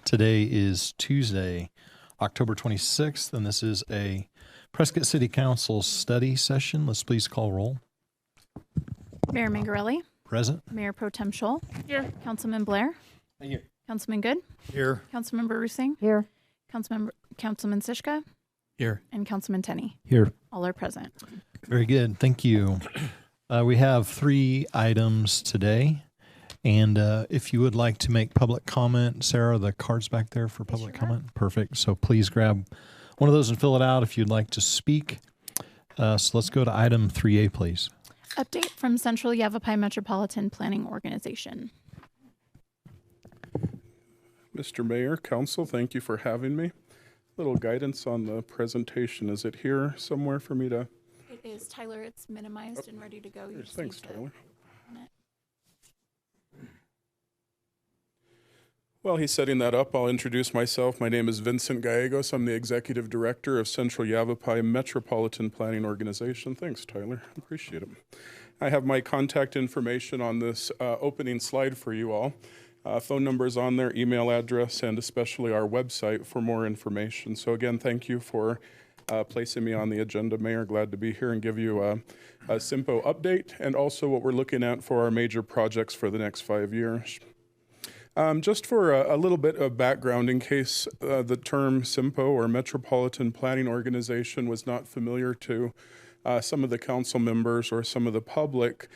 Today is Tuesday, October 26th, and this is a Prescott City Council study session. Let's please call roll. Mayor Mangarelli. Present. Mayor Pro Tem Scholl. Here. Councilman Blair. Here. Councilman Good. Here. Councilmember Rusing. Here. Councilman Siska. Here. And Councilman Tenney. Here. All are present. Very good. Thank you. We have 3 items today. And if you would like to make public comment, Sarah, the card's back there for public comment. Perfect. So please grab one of those and fill it out if you'd like to speak. So let's go to item 3A, please. Update from Central Yavapai Metropolitan Planning Organization. Mr. Mayor, Council, thank you for having me. Little guidance on the presentation. Is it here somewhere for me to? It is, Tyler. It's minimized and ready to go. You just Thanks, need to Tyler. on it. While he's setting that up, I'll introduce myself. My name is Vincent Gallegos. I'm the Executive Director of Central Yavapai Metropolitan Planning Organization. Thanks, Tyler. Appreciate it. I have my contact information on this opening slide for you all. Phone numbers on there, email address, and especially our website for more information. So again, thank you for placing me on the agenda, Mayor. Glad to be here and give you a SIMPO update and also what we're looking at for our major projects for the next 5 years. Just for a little bit of background, in case the term SIMPO or Metropolitan Planning Organization was not familiar to some of the council members or some of the public,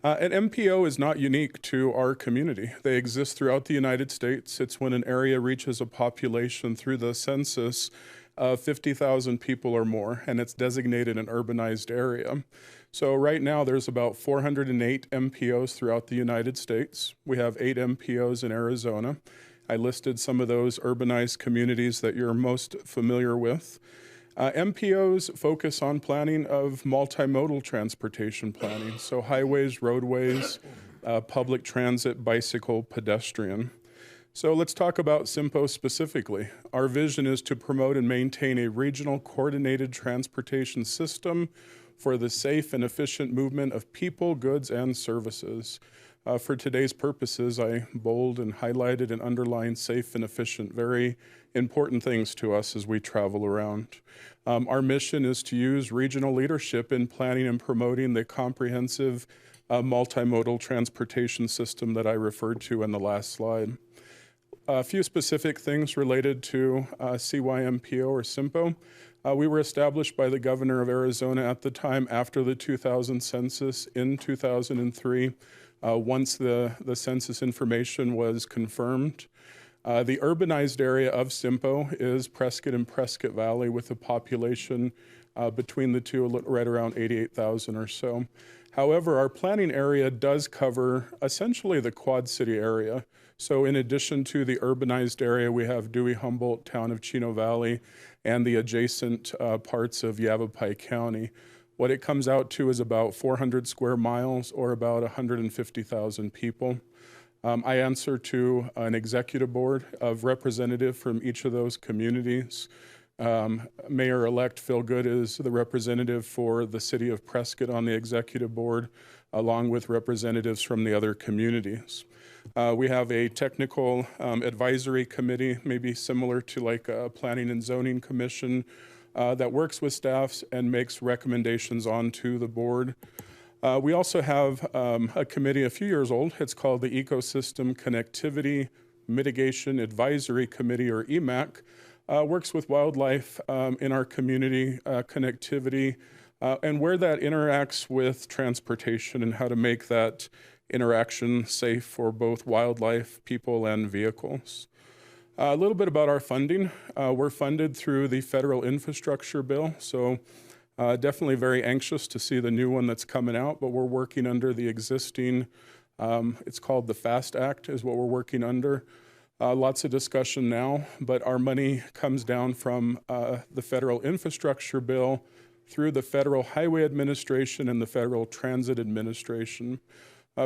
an MPO is not unique to our community. They exist throughout the United States. It's when an area reaches a population through the census of 50,000 people or more, and it's designated an urbanized area. So right now there's about 408 MPOs throughout the United States. We have 8 MPOs in Arizona. I listed some of those urbanized communities that you're most familiar with. MPOs focus on planning of multimodal transportation planning, so highways, roadways, public transit, bicycle, pedestrian. So let's talk about SIMPO specifically. Our vision is to promote and maintain a regional coordinated transportation system for the safe and efficient movement of people, goods, and services. For today's purposes, I bold and highlighted and underlined safe and efficient, very important things to us as we travel around. Our mission is to use regional leadership in planning and promoting the comprehensive multimodal transportation system that I referred to in the last slide. A few specific things related to CYMPO or SIMPO. We were established by the governor of Arizona at the time after the 2000 census in 2003, once the census information was confirmed. The urbanized area of SIMPO is Prescott and Prescott Valley with a population between the two right around 88,000 or so. However, our planning area does cover essentially the Quad City area. So in addition to the urbanized area, we have Dewey-Humboldt, town of Chino Valley, and the adjacent parts of Yavapai County. What it comes out to is about 400 square miles or about 150,000 people. I answer to an executive board of representatives from each of those communities. Mayor-elect Phil Good is the representative for the city of Prescott on the executive board, along with representatives from the other communities. We have a technical advisory committee, maybe similar to like a planning and zoning commission that works with staffs and makes recommendations on to the board. We also have a committee a few years old. It's called the Ecosystem Connectivity Mitigation Advisory Committee, or EMAC. Works with wildlife in our community, connectivity, and where that interacts with transportation and how to make that interaction safe for both wildlife, people, and vehicles. A little bit about our funding. We're funded through the federal infrastructure bill, so definitely very anxious to see the new one that's coming out, but we're working under the existing, it's called the FAST Act is what we're working under. Lots of discussion now, but our money comes down from the federal infrastructure bill through the Federal Highway Administration and the Federal Transit Administration.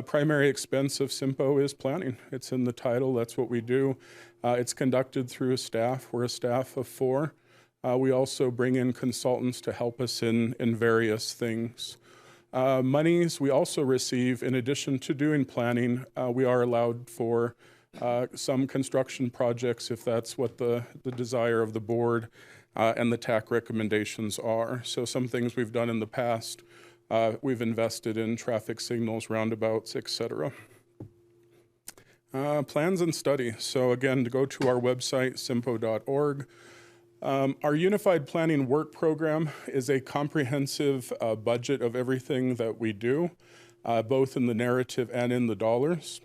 Primary expense of SIMPO is planning. It's in the title, that's what we do. It's conducted through a staff. We're a staff of 4. We also bring in consultants to help us in various things. Monies we also receive, in addition to doing planning, we are allowed for some construction projects if that's what the desire of the board and the TAC recommendations are. So some things we've done in the past, we've invested in traffic signals, roundabouts, etc. Plans and study. So again, to go to our website, simpo.org. Our Unified Planning Work Program is a comprehensive budget of everything that we do, both in the narrative and in the dollars.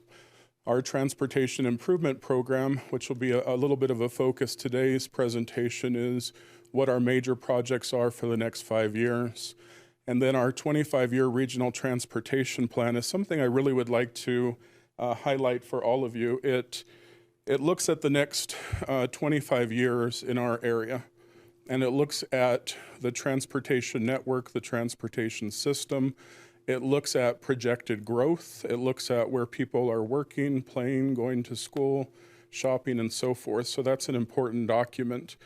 Our Transportation Improvement Program, which will be a little bit of a focus today's presentation, is what our major projects are for the next 5 years. And then our 25-year Regional Transportation Plan is something I really would like to highlight for all of you. It looks at the next 25 years in our area, and it looks at the transportation network, the transportation system. It looks at projected growth. It looks at where people are working, playing, going to school, shopping, and so forth. So that's an important document.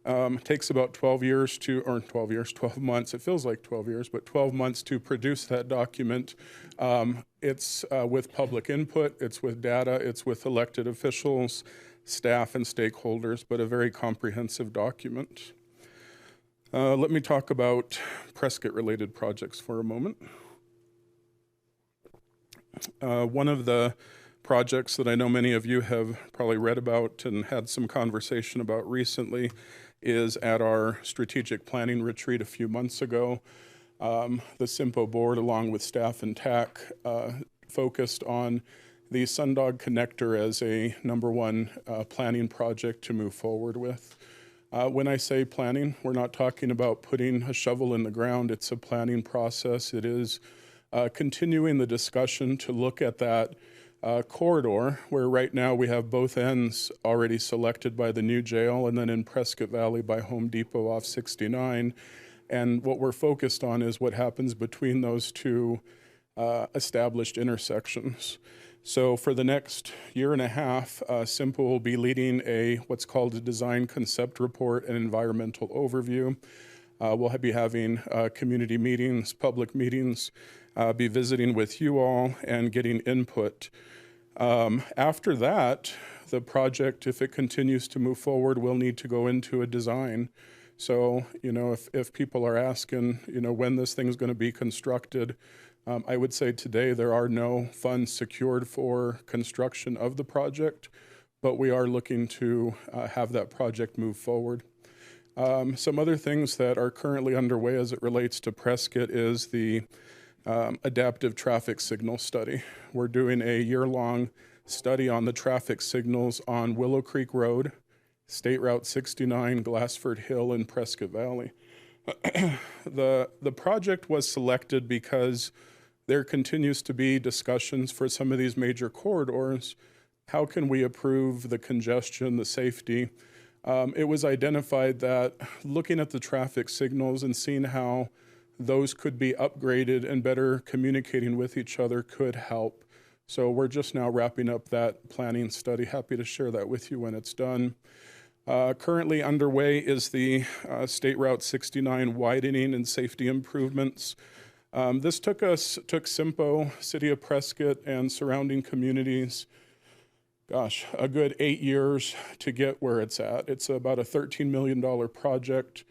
It takes about 12 months. It feels like 12 years, but 12 months to produce that document. It's with public input, it's with data, it's with elected officials, staff, and stakeholders, but a very comprehensive document. Let me talk about Prescott-related projects for a moment. One of the projects that I know many of you have probably read about and had some conversation about recently is at our strategic planning retreat a few months ago. The SIMPO board, along with staff and TAC, focused on the Sundog Connector as a #1 planning project to move forward with. When I say planning, we're not talking about putting a shovel in the ground. It's a planning process. It is continuing the discussion to look at that corridor where right now we have both ends already selected by the new jail and then in Prescott Valley by Home Depot off 69. And what we're focused on is what happens between those two established intersections. So for the next year and a half, SIMPO will be leading what's called a design concept report and environmental overview. We'll be having community meetings, public meetings, be visiting with you all and getting input. After that, the project, if it continues to move forward, will need to go into a design. So, if people are asking, when this thing's going to be constructed, I would say today there are no funds secured for construction of the project, but we are looking to have that project move forward. Some other things that are currently underway as it relates to Prescott is the adaptive traffic signal study. We're doing a year-long study on the traffic signals on Willow Creek Road, State Route 69, Glassford Hill, and Prescott Valley. The project was selected because there continues to be discussions for some of these major corridors. How can we improve the congestion, the safety? It was identified that looking at the traffic signals and seeing how those could be upgraded and better communicating with each other could help. So we're just now wrapping up that planning study. Happy to share that with you when it's done. Currently underway is the State Route 69 widening and safety improvements. This took SIMPO, City of Prescott, and surrounding communities, a good 8 years to get where it's at. It's about a $13 million project.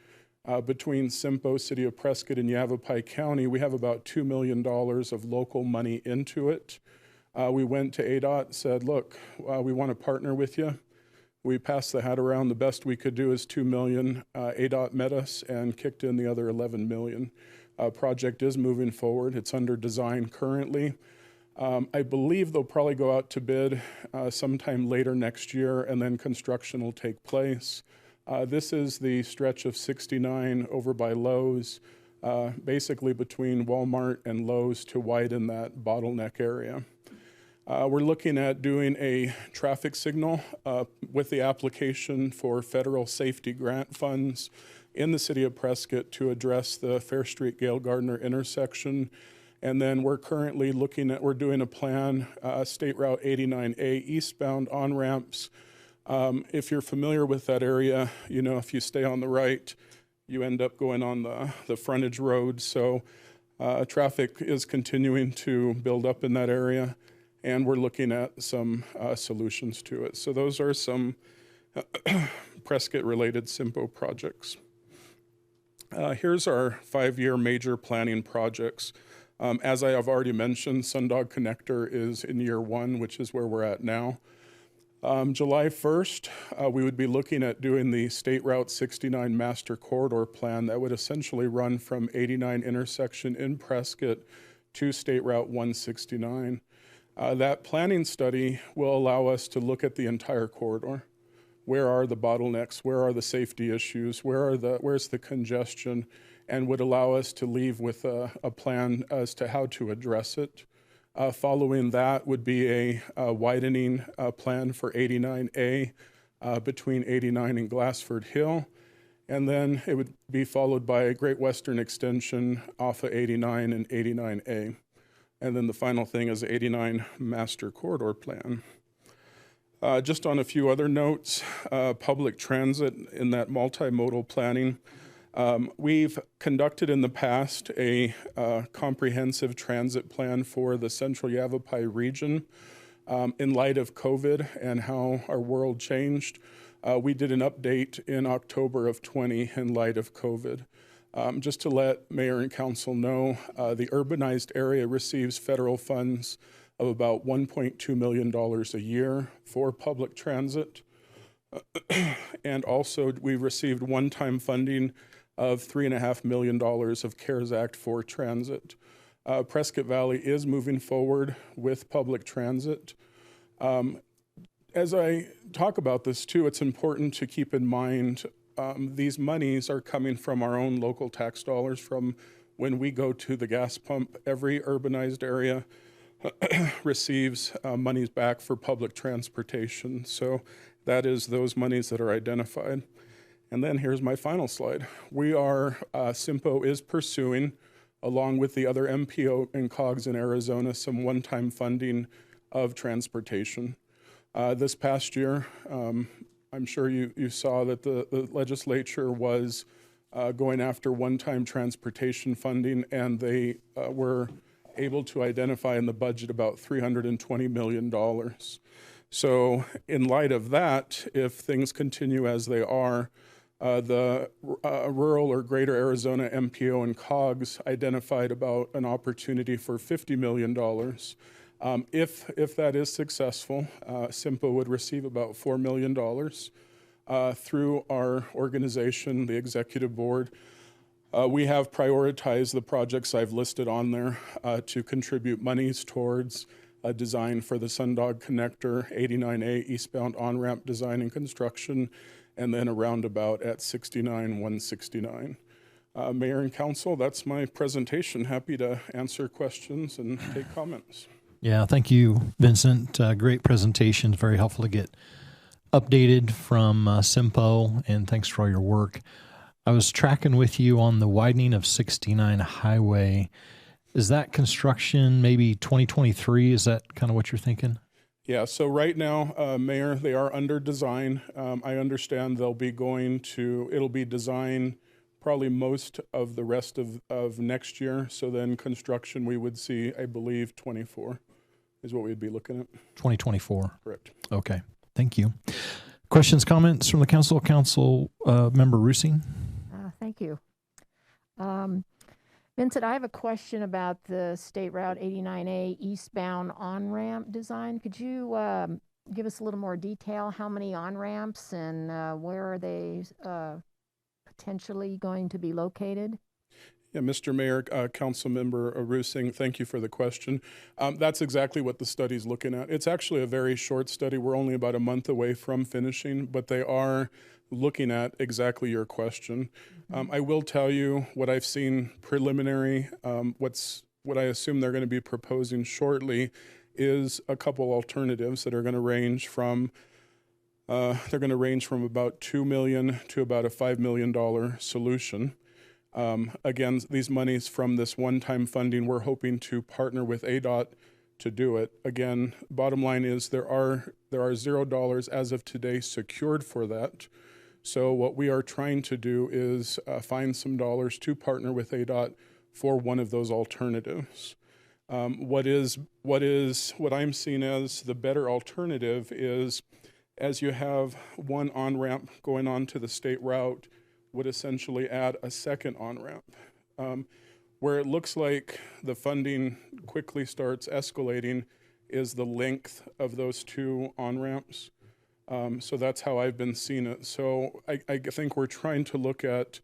Between SIMPO, City of Prescott, and Yavapai County, we have about $2 million of local money into it. We went to ADOT, said, look, we want to partner with you. We passed the hat around. The best we could do is $2 million. ADOT met us and kicked in the other $11 million. Project is moving forward. It's under design currently. I believe they'll probably go out to bid sometime later next year, and then construction will take place. This is the stretch of 69 over by Lowe's, basically between Walmart and Lowe's to widen that bottleneck area. We're looking at doing a traffic signal with the application for federal safety grant funds in the City of Prescott to address the Fair Street Gale Gardner intersection. And then we're currently we're doing a plan, State Route 89A eastbound on-ramps. If you're familiar with that area, if you stay on the right, you end up going on the frontage road. So traffic is continuing to build up in that area. and we're looking at some solutions to it. So those are some Prescott-related SIMPO projects. Here's our 5-year major planning projects. As I have already mentioned, Sundog Connector is in year 1, which is where we're at now. July 1st, we would be looking at doing the State Route 69 Master Corridor Plan that would essentially run from 89 intersection in Prescott to State Route 169. That planning study will allow us to look at the entire corridor. Where are the bottlenecks? Where are the safety issues? Where's the congestion? And would allow us to leave with a plan as to how to address it. Following that would be a widening plan for 89A between 89 and Glassford Hill. And then it would be followed by a Great Western Extension off of 89 and 89A. And then the final thing is the 89 Master Corridor Plan. Just on a few other notes, public transit in that multimodal planning. We've conducted in the past a comprehensive transit plan for the Central Yavapai region. In light of COVID and how our world changed, we did an update in October of 20 in light of COVID. Just to let Mayor and Council know, the urbanized area receives federal funds of about $1.2 million a year for public transit. And also we received one-time funding of $3.5 million of CARES Act for transit. Prescott Valley is moving forward with public transit. As I talk about this too, it's important to keep in mind these monies are coming from our own local tax dollars from when we go to the gas pump. Every urbanized area receives monies back for public transportation. So that is those monies that are identified. And then here's my final slide. We are, SIMPO is pursuing, along with the other MPO and COGS in Arizona, some one-time funding of transportation. This past year, I'm sure you saw that the legislature was going after one-time transportation funding, and they were able to identify in the budget about $320 million. So in light of that, if things continue as they are, the rural or greater Arizona MPO and COGS identified about an opportunity for $50 million. If that is successful, SIMPO would receive about $4 million through our organization, the executive board. We have prioritized the projects I've listed on there to contribute monies towards a design for the Sundog Connector, 89A eastbound on-ramp design and construction, and then a roundabout at 69-169. Mayor and Council, that's my presentation. Happy to answer questions and take comments. Yeah, thank you, Vincent. Great presentation. Very helpful to get updated from SIMPO, and thanks for all your work. I was tracking with you on the widening of 69 highway. Is that construction maybe 2023? Is that kind of what you're thinking? Yeah, so right now, Mayor, they are under design. I understand they'll be it'll be designed probably most of the rest of next year. So then construction we would see, I believe, 24 is what we'd be looking at. 2024. Correct. Okay, thank you. Questions, comments from the council? Council member Rusing? Thank you. Vincent, I have a question about the State Route 89A eastbound on-ramp design. Could you give us a little more detail? How many on-ramps and where are they potentially going to be located? Yeah, Mr. Mayor, Council Member Rusing, thank you for the question. That's exactly what the study's looking at. It's actually a very short study. We're only about a month away from finishing, but they are looking at exactly your question. I will tell you what I've seen preliminary, what I assume they're going to be proposing shortly is a couple alternatives that are going to range from about $2 million to about a $5 million solution. Again, these monies from this one-time funding, we're hoping to partner with ADOT to do it. Again, bottom line is there are $0 as of today secured for that. So what we are trying to do is find some dollars to partner with ADOT for one of those alternatives. What I'm seeing as the better alternative is, as you have one on-ramp going on to the state route, would essentially add a second on-ramp. Where it looks like the funding quickly starts escalating is the length of those two on-ramps. So that's how I've been seeing it. So I think we're trying to look at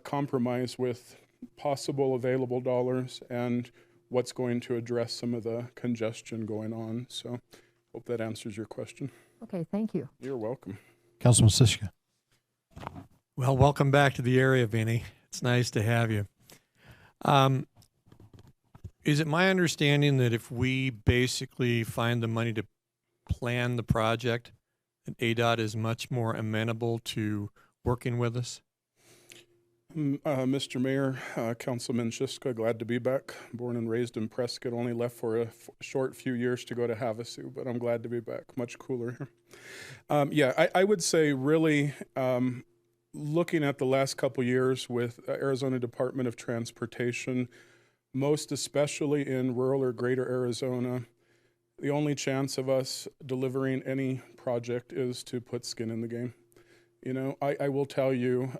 compromise with possible available dollars and what's going to address some of the congestion going on. So hope that answers your question. Okay, thank you. You're welcome. Councilman Siska. Well, welcome back to the area, Vinny. It's nice to have you. Is it my understanding that if we basically find the money to plan the project, that ADOT is much more amenable to working with us? Mr. Mayor, Councilman Siska, glad to be back. Born and raised in Prescott, only left for a short few years to go to Havasu, but I'm glad to be back. Much cooler here. Yeah, I would say really looking at the last couple years with Arizona Department of Transportation, most especially in rural or greater Arizona, the only chance of us delivering any project is to put skin in the game. You know, I will tell you,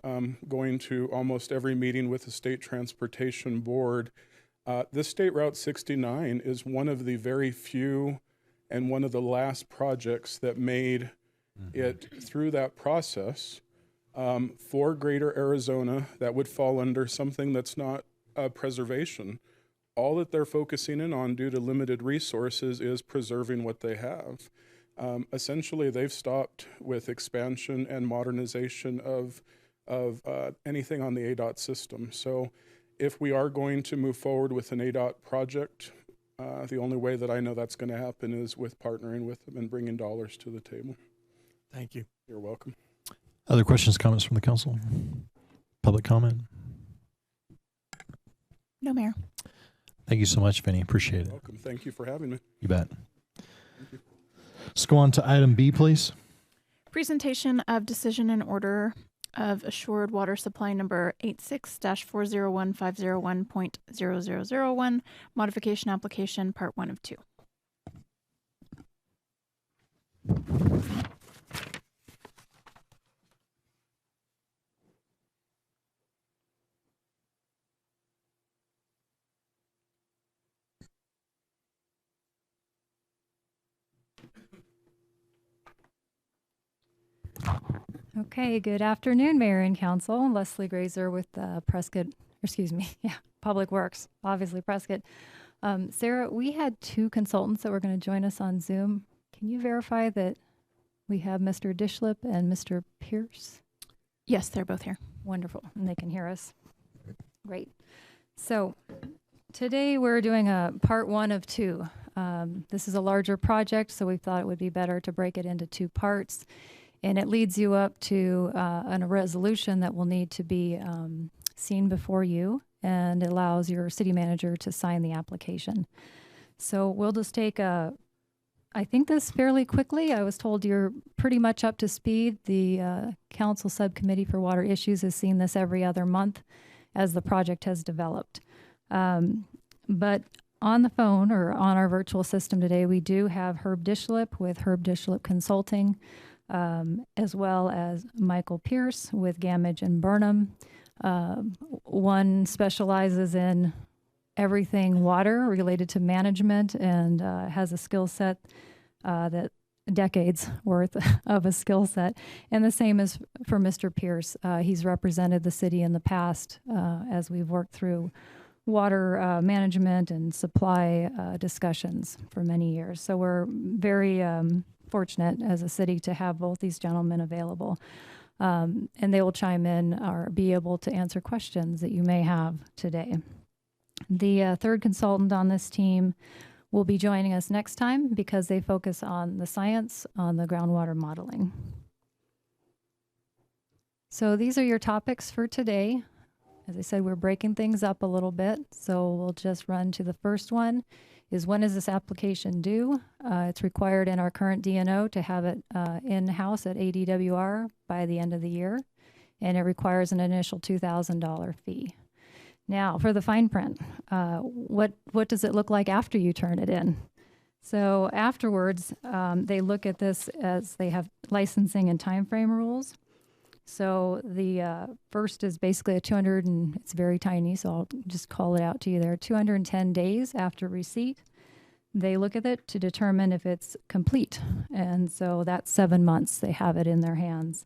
going to almost every meeting with the State Transportation Board, this State Route 69 is one of the very few and one of the last projects that made it through that process for Greater Arizona that would fall under something that's not preservation. All that they're focusing in on due to limited resources is preserving what they have. Essentially, they've stopped with expansion and modernization of anything on the ADOT system. So if we are going to move forward with an ADOT project, the only way that I know that's going to happen is with partnering with them and bringing dollars to the table. Thank you. You're welcome. Other questions, comments from the council? Public comment? No, Mayor. Thank you so much, Vinny. Appreciate it. Welcome. Thank you for having me. You bet. Let's go on to item B, please. Presentation of decision and order of assured water supply number 86-401501.0001, modification application part 1 of 2. Okay, good afternoon, Mayor and Council. Leslie Grazer with Prescott, Public Works, obviously Prescott. Sarah, we had 2 consultants that were going to join us on Zoom. Can you verify that we have Mr. Dishlip and Mr. Pierce? Yes, they're both here. Wonderful, and they can hear us. Great. So today we're doing a part 1 of 2. This is a larger project, so we thought it would be better to break it into 2 parts. And it leads you up to a resolution that will need to be seen before you, and it allows your city manager to sign the application. So we'll just take I think this fairly quickly. I was told you're pretty much up to speed. The Council Subcommittee for Water Issues has seen this every other month as the project has developed. But on the phone or on our virtual system today, we do have Herb Dishlip with Herb Dishlip Consulting, as well as Michael Pierce with Gamage and Burnham. One specializes in everything water related to management and has a skill set that decades worth of a skill set. And the same is for Mr. Pierce. He's represented the city in the past as we've worked through water management and supply discussions for many years. So we're very fortunate as a city to have both these gentlemen available. And they will chime in or be able to answer questions that you may have today. The third consultant on this team will be joining us next time because they focus on the science on the groundwater modeling. So these are your topics for today. As I said, we're breaking things up a little bit, so we'll just run to the first one. Is when is this application due? It's required in our current DNO to have it in-house at ADWR by the end of the year, and it requires an initial $2,000 fee. Now, for the fine print, what does it look like after you turn it in? So afterwards, they look at this as they have licensing and time frame rules. So the first is basically a 200, and it's very tiny, so I'll just call it out to you there, 210 days after receipt. They look at it to determine if it's complete. And so that's 7 months they have it in their hands.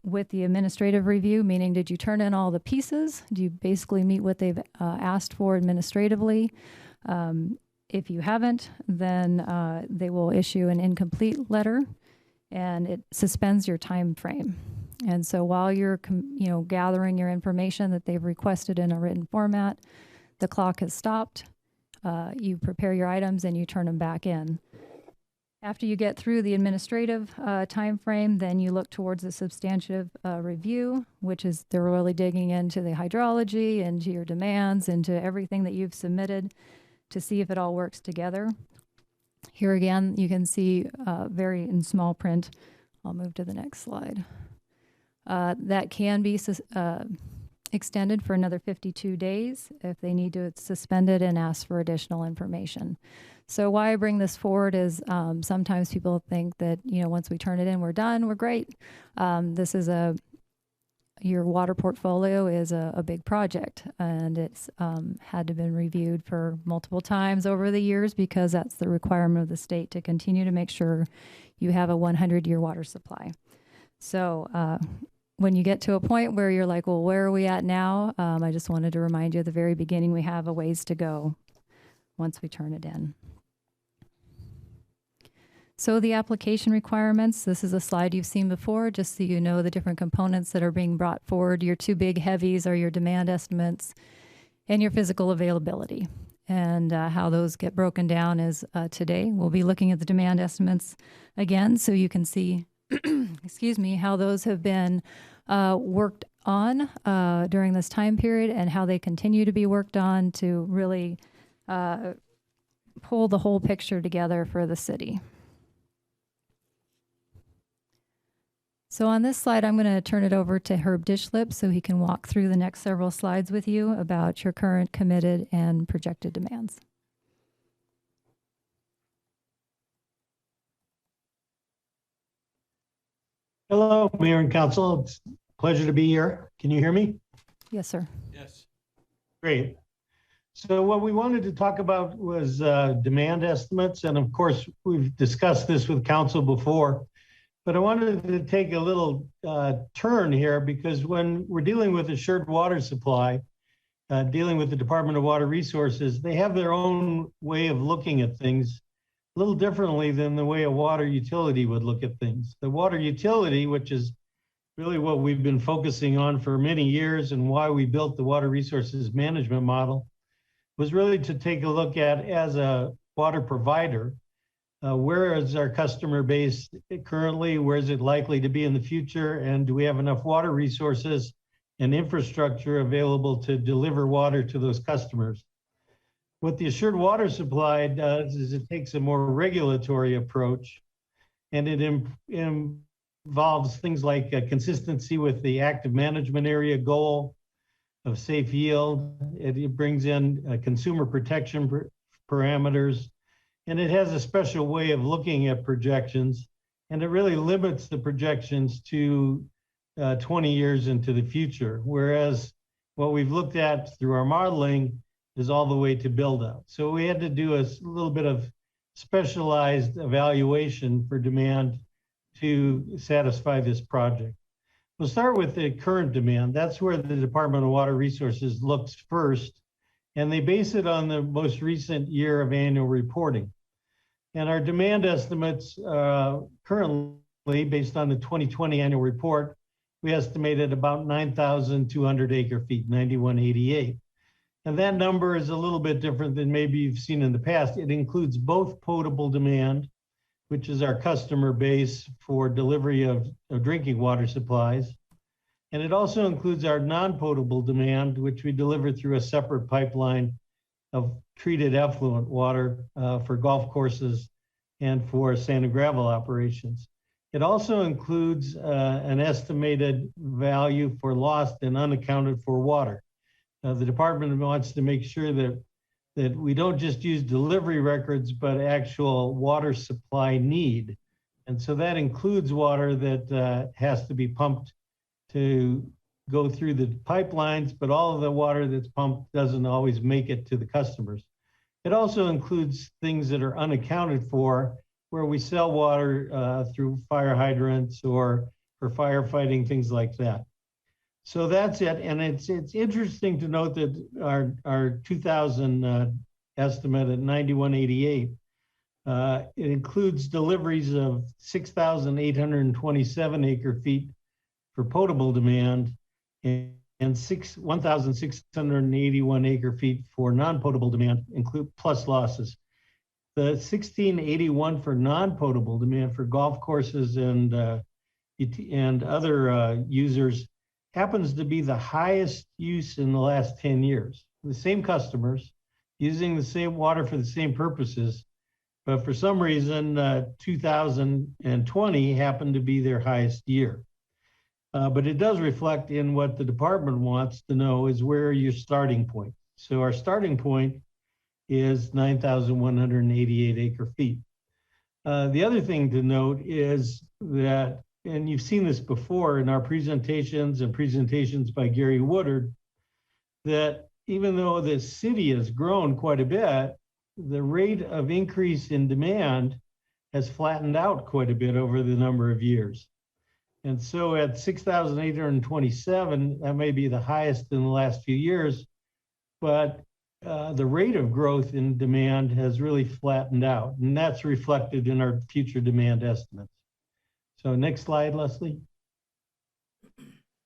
With the administrative review, meaning did you turn in all the pieces? Do you basically meet what they've asked for administratively? If you haven't, then they will issue an incomplete letter, and it suspends your time frame. And so while you're gathering your information that they've requested in a written format, the clock has stopped. You prepare your items and you turn them back in. After you get through the administrative time frame, then you look towards the substantive review, which is they're really digging into the hydrology, into your demands, into everything that you've submitted to see if it all works together. Here again, you can see very in small print. I'll move to the next slide. That can be extended for another 52 days if they need to suspend it and ask for additional information. So why I bring this forward is sometimes people think that, once we turn it in, we're done, we're great. This is your water portfolio is a big project, and it's had to been reviewed for multiple times over the years because that's the requirement of the state to continue to make sure you have a 100-year water supply. So when you get to a point where you're like, well, where are we at now? I just wanted to remind you at the very beginning, we have a ways to go once we turn it in. So the application requirements, this is a slide you've seen before, just so you know the different components that are being brought forward. Your two big heavies are your demand estimates and your physical availability. And how those get broken down is today. We'll be looking at the demand estimates again so you can see, excuse me, how those have been worked on during this time period and how they continue to be worked on to really pull the whole picture together for the city. So on this slide, I'm going to turn it over to Herb Dishlip so he can walk through the next several slides with you about your current committed and projected demands. Hello, Mayor and Council. It's a pleasure to be here. Can you hear me? Yes, sir. Yes. Great. So what we wanted to talk about was demand estimates. And of course, we've discussed this with Council before. But I wanted to take a little turn here because when we're dealing with assured water supply, dealing with the Department of Water Resources, they have their own way of looking at things a little differently than the way a water utility would look at things. The water utility, which is really what we've been focusing on for many years and why we built the water resources management model, was really to take a look at as a water provider, where is our customer base currently? Where is it likely to be in the future? And do we have enough water resources and infrastructure available to deliver water to those customers? What the assured water supply does is it takes a more regulatory approach, and it involves things like consistency with the active management area goal of safe yield. It brings in consumer protection parameters. And it has a special way of looking at projections, and it really limits the projections to 20 years into the future, whereas what we've looked at through our modeling is all the way to build out. So we had to do a little bit of specialized evaluation for demand to satisfy this project. We'll start with the current demand. That's where the Department of Water Resources looks first, and they base it on the most recent year of annual reporting. And our demand estimates currently, based on the 2020 annual report, we estimated about 9,200 acre feet, 9,188. And that number is a little bit different than maybe you've seen in the past. It includes both potable demand, which is our customer base for delivery of drinking water supplies. And it also includes our non-potable demand, which we deliver through a separate pipeline of treated effluent water for golf courses and for sand and gravel operations. It also includes an estimated value for lost and unaccounted for water. The department wants to make sure that we don't just use delivery records, but actual water supply need. And so that includes water that has to be pumped to go through the pipelines, but all of the water that's pumped doesn't always make it to the customers. It also includes things that are unaccounted for, where we sell water through fire hydrants or for firefighting, things like that. So that's it. And it's interesting to note that our 2000 estimate at 9188, it includes deliveries of 6,827 acre feet for potable demand and 1,681 acre feet for non-potable demand, include plus losses. The 1681 for non-potable demand for golf courses and other users happens to be the highest use in the last 10 years. The same customers using the same water for the same purposes, but for some reason, 2020 happened to be their highest year. But it does reflect in what the department wants to know is where your starting point. So our starting point is 9,188 acre feet. The other thing to note is that, and you've seen this before in our presentations and presentations by Gary Woodard, that even though the city has grown quite a bit, the rate of increase in demand has flattened out quite a bit over the number of years. And so at 6,827, that may be the highest in the last few years, but the rate of growth in demand has really flattened out, and that's reflected in our future demand estimates. So next slide, Leslie.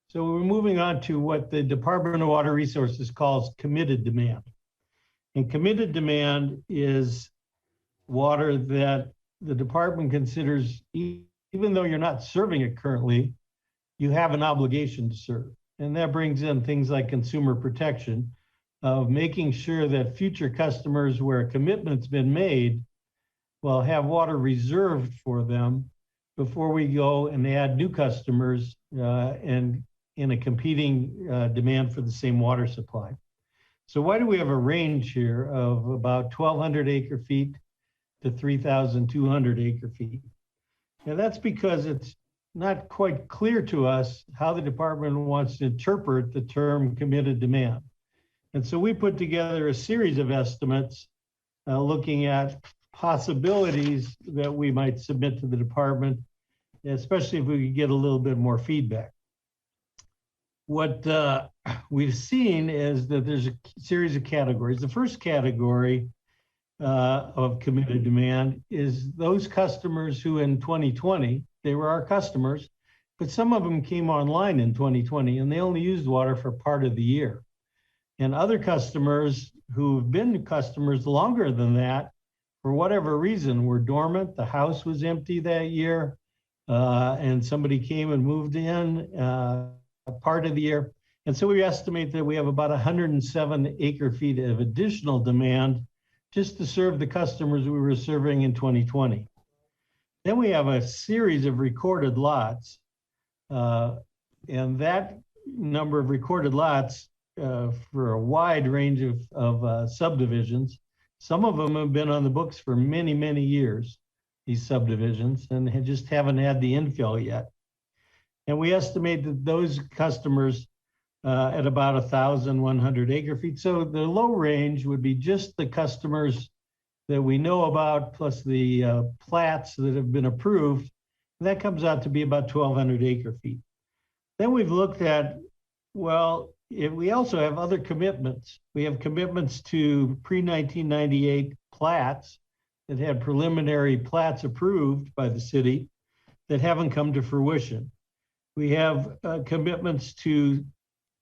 So we're moving on to what the Department of Water Resources calls committed demand. And committed demand is water that the department considers, even though you're not serving it currently, you have an obligation to serve. And that brings in things like consumer protection, of making sure that future customers where a commitment's been made will have water reserved for them before we go and add new customers and in a competing demand for the same water supply. So why do we have a range here of about 1,200 acre feet to 3,200 acre feet? Now that's because it's not quite clear to us how the department wants to interpret the term committed demand. And so we put together a series of estimates looking at possibilities that we might submit to the department, especially if we could get a little bit more feedback. What we've seen is that there's a series of categories. The first category of committed demand is those customers who in 2020, they were our customers, but some of them came online in 2020 and they only used water for part of the year. And other customers who've been customers longer than that, for whatever reason, were dormant. The house was empty that year, and somebody came and moved in a part of the year. And so we estimate that we have about 107 acre feet of additional demand just to serve the customers we were serving in 2020. Then we have a series of recorded lots, and that number of recorded lots for a wide range of subdivisions. Some of them have been on the books for many, many years, these subdivisions, and just haven't had the infill yet. And we estimate that those customers at about 1,100 acre feet. So the low range would be just the customers that we know about, plus the plats that have been approved. And that comes out to be about 1,200 acre feet. Then we've looked at, well, we also have other commitments. We have commitments to pre-1998 plats that had preliminary plats approved by the city that haven't come to fruition. We have commitments to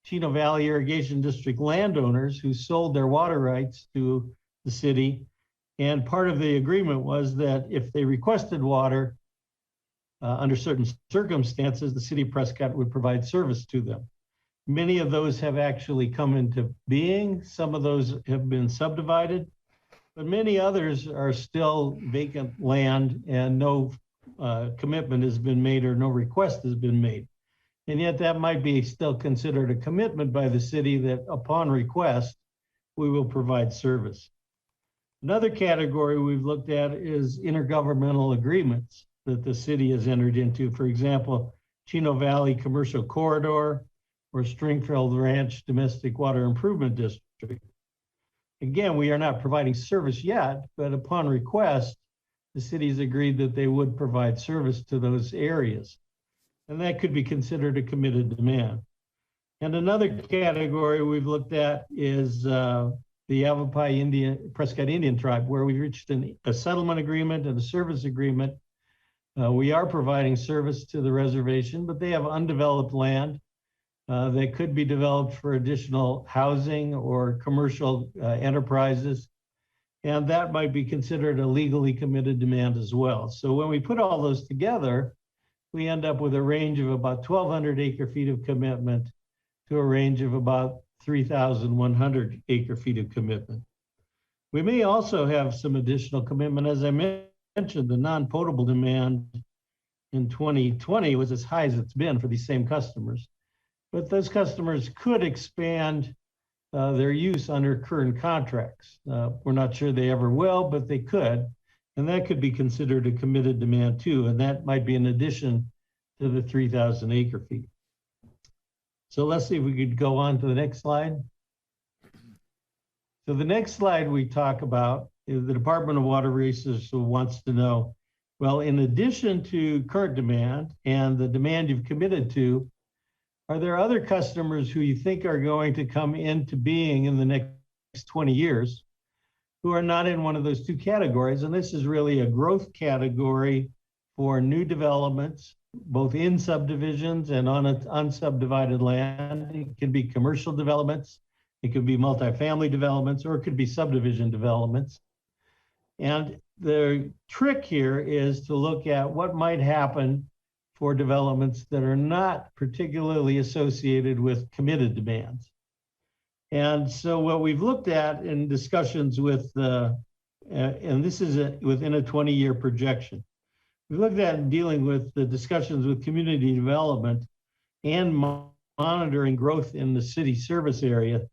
Chino Valley Irrigation District landowners who sold their water rights to the city. And part of the agreement was that if they requested water under certain circumstances, the city of Prescott would provide service to them. Many of those have actually come into being. Some of those have been subdivided, but many others are still vacant land and no commitment has been made or no request has been made. And yet that might be still considered a commitment by the city that upon request, we will provide service. Another category we've looked at is intergovernmental agreements that the city has entered into. For example, Chino Valley Commercial Corridor or Stringfield Ranch Domestic Water Improvement District. Again, we are not providing service yet, but upon request, the city's agreed that they would provide service to those areas. And that could be considered a committed demand. And another category we've looked at is the Yavapai Prescott Indian Tribe, where we reached a settlement agreement and a service agreement. We are providing service to the reservation, but they have undeveloped land that could be developed for additional housing or commercial enterprises. And that might be considered a legally committed demand as well. So when we put all those together, we end up with a range of about 1,200 acre feet of commitment to a range of about 3,100 acre feet of commitment. We may also have some additional commitment. As I mentioned, the non-potable demand in 2020 was as high as it's been for these same customers. But those customers could expand their use under current contracts. We're not sure they ever will, but they could. And that could be considered a committed demand too. And that might be in addition to the 3,000 acre feet. So let's see if we could go on to the next slide. So the next slide we talk about is the Department of Water Resources wants to know, well, in addition to current demand and the demand you've committed to, are there other customers who you think are going to come into being in the next 20 years who are not in one of those two categories? And this is really a growth category for new developments, both in subdivisions and on unsubdivided land. It could be commercial developments, it could be multifamily developments, or it could be subdivision developments. And the trick here is to look at what might happen for developments that are not particularly associated with committed demands. And so what we've looked at in discussions with, and this is within a 20-year projection, we looked at dealing with the discussions with community development and monitoring growth in the city service area,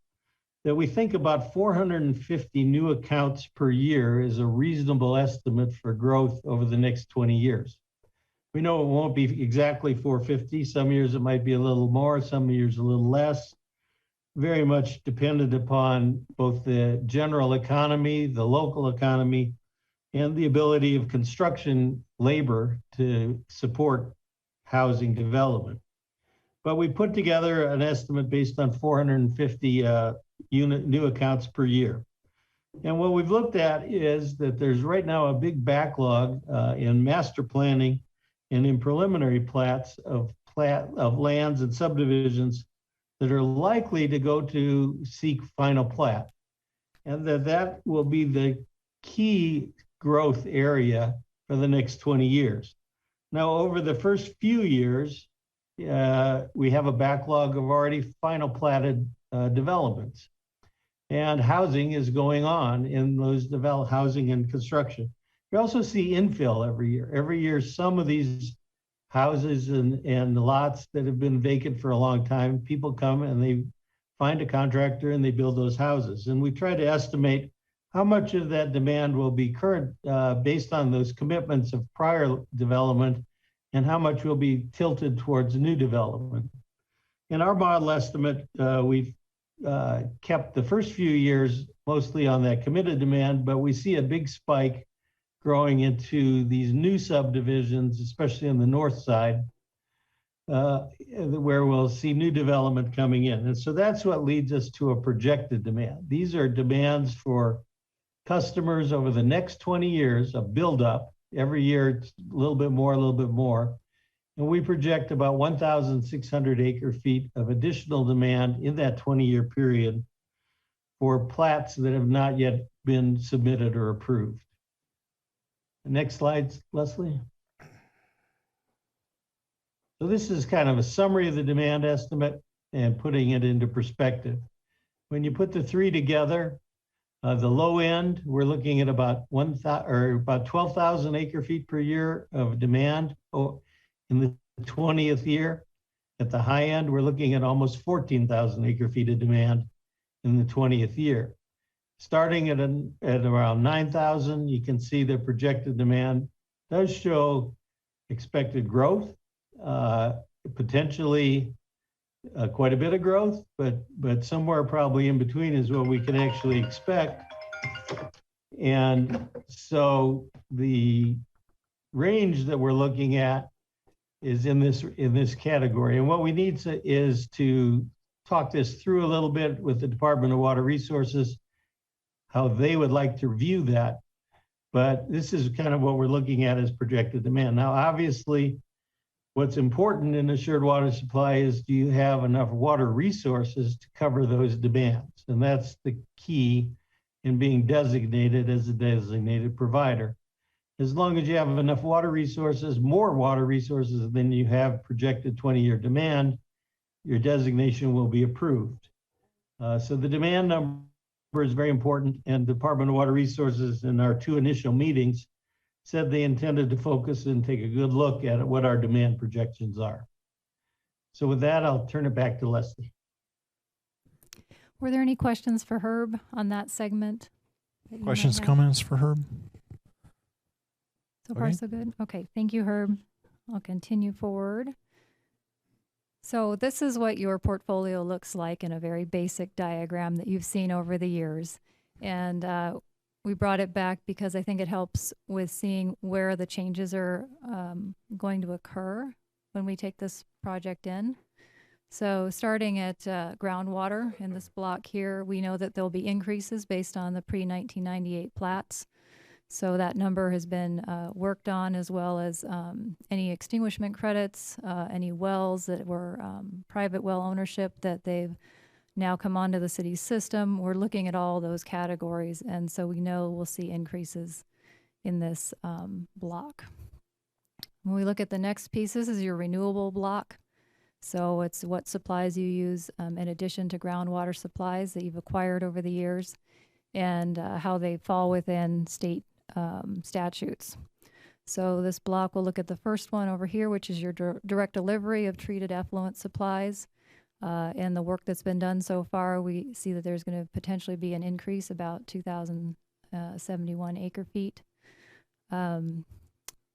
that we think about 450 new accounts per year is a reasonable estimate for growth over the next 20 years. We know it won't be exactly 450. Some years it might be a little more, some years a little less. Very much dependent upon both the general economy, the local economy, and the ability of construction labor to support housing development. But we put together an estimate based on 450 new accounts per year. And what we've looked at is that there's right now a big backlog in master planning and in preliminary plats of lands and subdivisions that are likely to go to seek final plat. And that will be the key growth area for the next 20 years. Now, over the first few years, we have a backlog of already final platted developments. And housing is going on in those housing and construction. We also see infill every year. Every year, some of these houses and lots that have been vacant for a long time, people come and they find a contractor and they build those houses. And we try to estimate how much of that demand will be current based on those commitments of prior development and how much will be tilted towards new development. In our model estimate, we've kept the first few years mostly on that committed demand, but we see a big spike growing into these new subdivisions, especially on the north side, where we'll see new development coming in. And so that's what leads us to a projected demand. These are demands for customers over the next 20 years, a buildup. Every year, it's a little bit more, a little bit more. And we project about 1,600 acre feet of additional demand in that 20-year period for plats that have not yet been submitted or approved. Next slide, Leslie. So this is kind of a summary of the demand estimate and putting it into perspective. When you put the three together, the low end, we're looking at about 12,000 acre feet per year of demand in the 20th year. At the high end, we're looking at almost 14,000 acre feet of demand in the 20th year. Starting at around 9,000, you can see the projected demand does show expected growth, potentially quite a bit of growth, but somewhere probably in between is what we can actually expect. And so the range that we're looking at is in this category. And what we need is to talk this through a little bit with the Department of Water Resources, how they would like to view that. But this is kind of what we're looking at as projected demand. Now, obviously, what's important in assured water supply is, do you have enough water resources to cover those demands? And that's the key in being designated as a designated provider. As long as you have enough water resources, more water resources than you have projected 20-year demand, your designation will be approved. So the demand number is very important, and Department of Water Resources in our 2 initial meetings said they intended to focus and take a good look at what our demand projections are. So with that, I'll turn it back to Leslie. Were there any questions for Herb on that segment? Questions, comments for Herb? So far, so good. Okay, thank you, Herb. I'll continue forward. So this is what your portfolio looks like in a very basic diagram that you've seen over the years. And we brought it back because I think it helps with seeing where the changes are going to occur when we take this project in. So starting at groundwater in this block here, we know that there'll be increases based on the pre-1998 plats. So that number has been worked on, as well as any extinguishment credits, any wells that were private well ownership that they've now come onto the city's system. We're looking at all those categories, and so we know we'll see increases in this block. When we look at the next piece, this is your renewable block. So it's what supplies you use in addition to groundwater supplies that you've acquired over the years, and how they fall within state statutes. So this block will look at the first one over here, which is your direct delivery of treated effluent supplies. And the work that's been done so far, we see that there's going to potentially be an increase about 2,071 acre feet. Let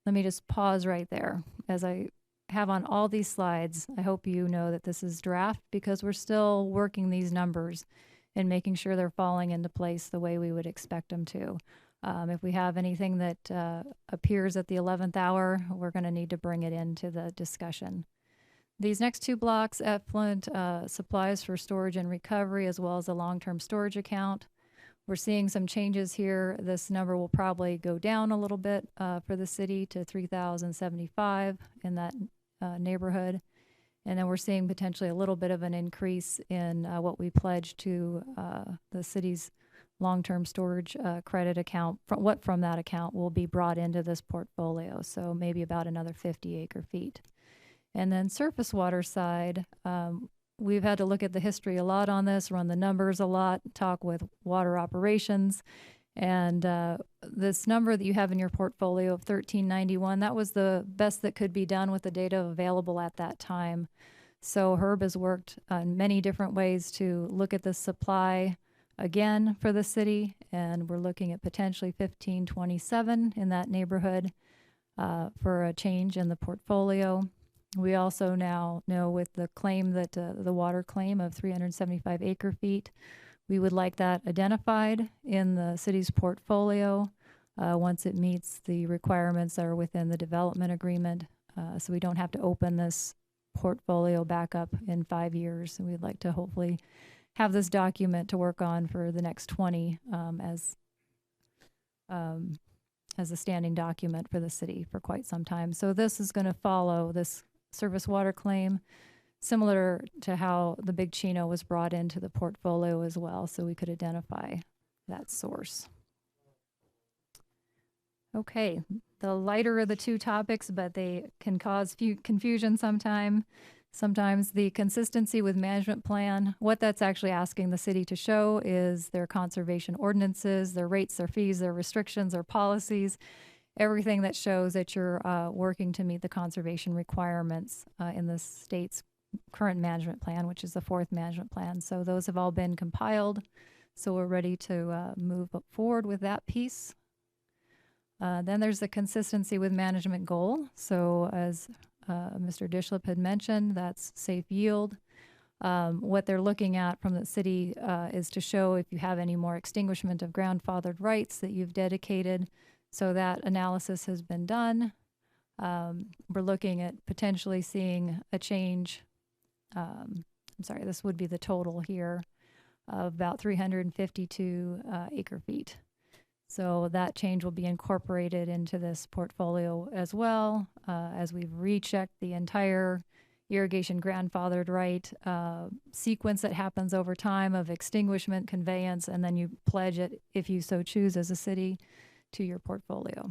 me just pause right there. As I have on all these slides, I hope you know that this is draft, because we're still working these numbers and making sure they're falling into place the way we would expect them to. If we have anything that appears at the 11th hour, we're going to need to bring it into the discussion. These next 2 blocks, effluent supplies for storage and recovery, as well as a long-term storage account. We're seeing some changes here. This number will probably go down a little bit for the city to 3,075 in that neighborhood. And then we're seeing potentially a little bit of an increase in what we pledged to the city's long-term storage credit account. What from that account will be brought into this portfolio. So maybe about another 50 acre feet. And then surface water side, we've had to look at the history a lot on this, run the numbers a lot, talk with water operations. And this number that you have in your portfolio of 1391, that was the best that could be done with the data available at that time. So Herb has worked on many different ways to look at the supply again for the city, and we're looking at potentially 1527 in that neighborhood for a change in the portfolio. We also now know with the claim that the water claim of 375 acre feet, we would like that identified in the city's portfolio once it meets the requirements that are within the development agreement, so we don't have to open this portfolio back up in 5 years. And we'd like to hopefully have this document to work on for the next 20 as a standing document for the city for quite some time. So this is going to follow this surface water claim, similar to how the Big Chino was brought into the portfolio as well, so we could identify that source. Okay, the lighter of the 2 topics, but they can cause confusion sometimes. Sometimes the consistency with management plan, what that's actually asking the city to show is their conservation ordinances, their rates, their fees, their restrictions, their policies, everything that shows that you're working to meet the conservation requirements in the state's current management plan, which is the fourth management plan. So those have all been compiled. So we're ready to move forward with that piece. Then there's the consistency with management goal. So as Mr. Dishlip had mentioned, that's safe yield. What they're looking at from the city is to show if you have any more extinguishment of grandfathered rights that you've dedicated. So that analysis has been done. We're looking at potentially seeing a change. I'm sorry, this would be the total here of about 352 acre feet. So that change will be incorporated into this portfolio as well, as we've rechecked the entire irrigation grandfathered right sequence that happens over time of extinguishment, conveyance, and then you pledge it, if you so choose as a city, to your portfolio.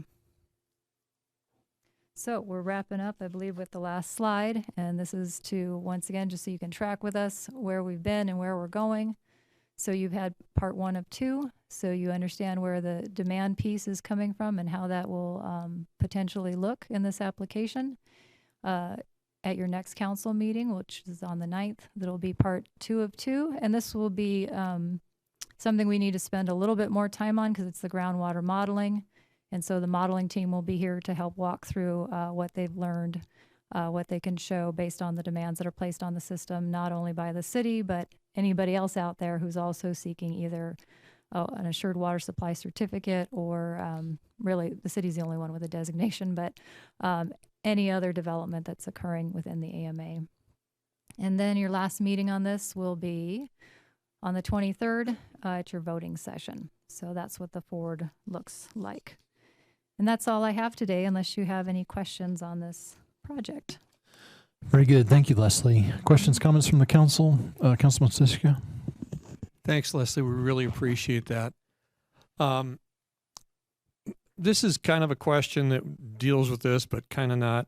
So we're wrapping up, I believe, with the last slide, and this is to, once again, just so you can track with us where we've been and where we're going. So you've had part 1 of 2, so you understand where the demand piece is coming from and how that will potentially look in this application. At your next council meeting, which is on the 9th, that'll be part 2 of 2, and this will be something we need to spend a little bit more time on because it's the groundwater modeling. And so the modeling team will be here to help walk through what they've learned, what they can show based on the demands that are placed on the system, not only by the city, but anybody else out there who's also seeking either an assured water supply certificate or really the city's the only one with a designation, but any other development that's occurring within the AMA. And then your last meeting on this will be on the 23rd at your voting session. So that's what the forward looks like. And that's all I have today, unless you have any questions on this project. Very good. Thank you, Leslie. Questions, comments from the council? Councilman Siska? Thanks, Leslie. We really appreciate that. This is kind of a question that deals with this, but kind of not.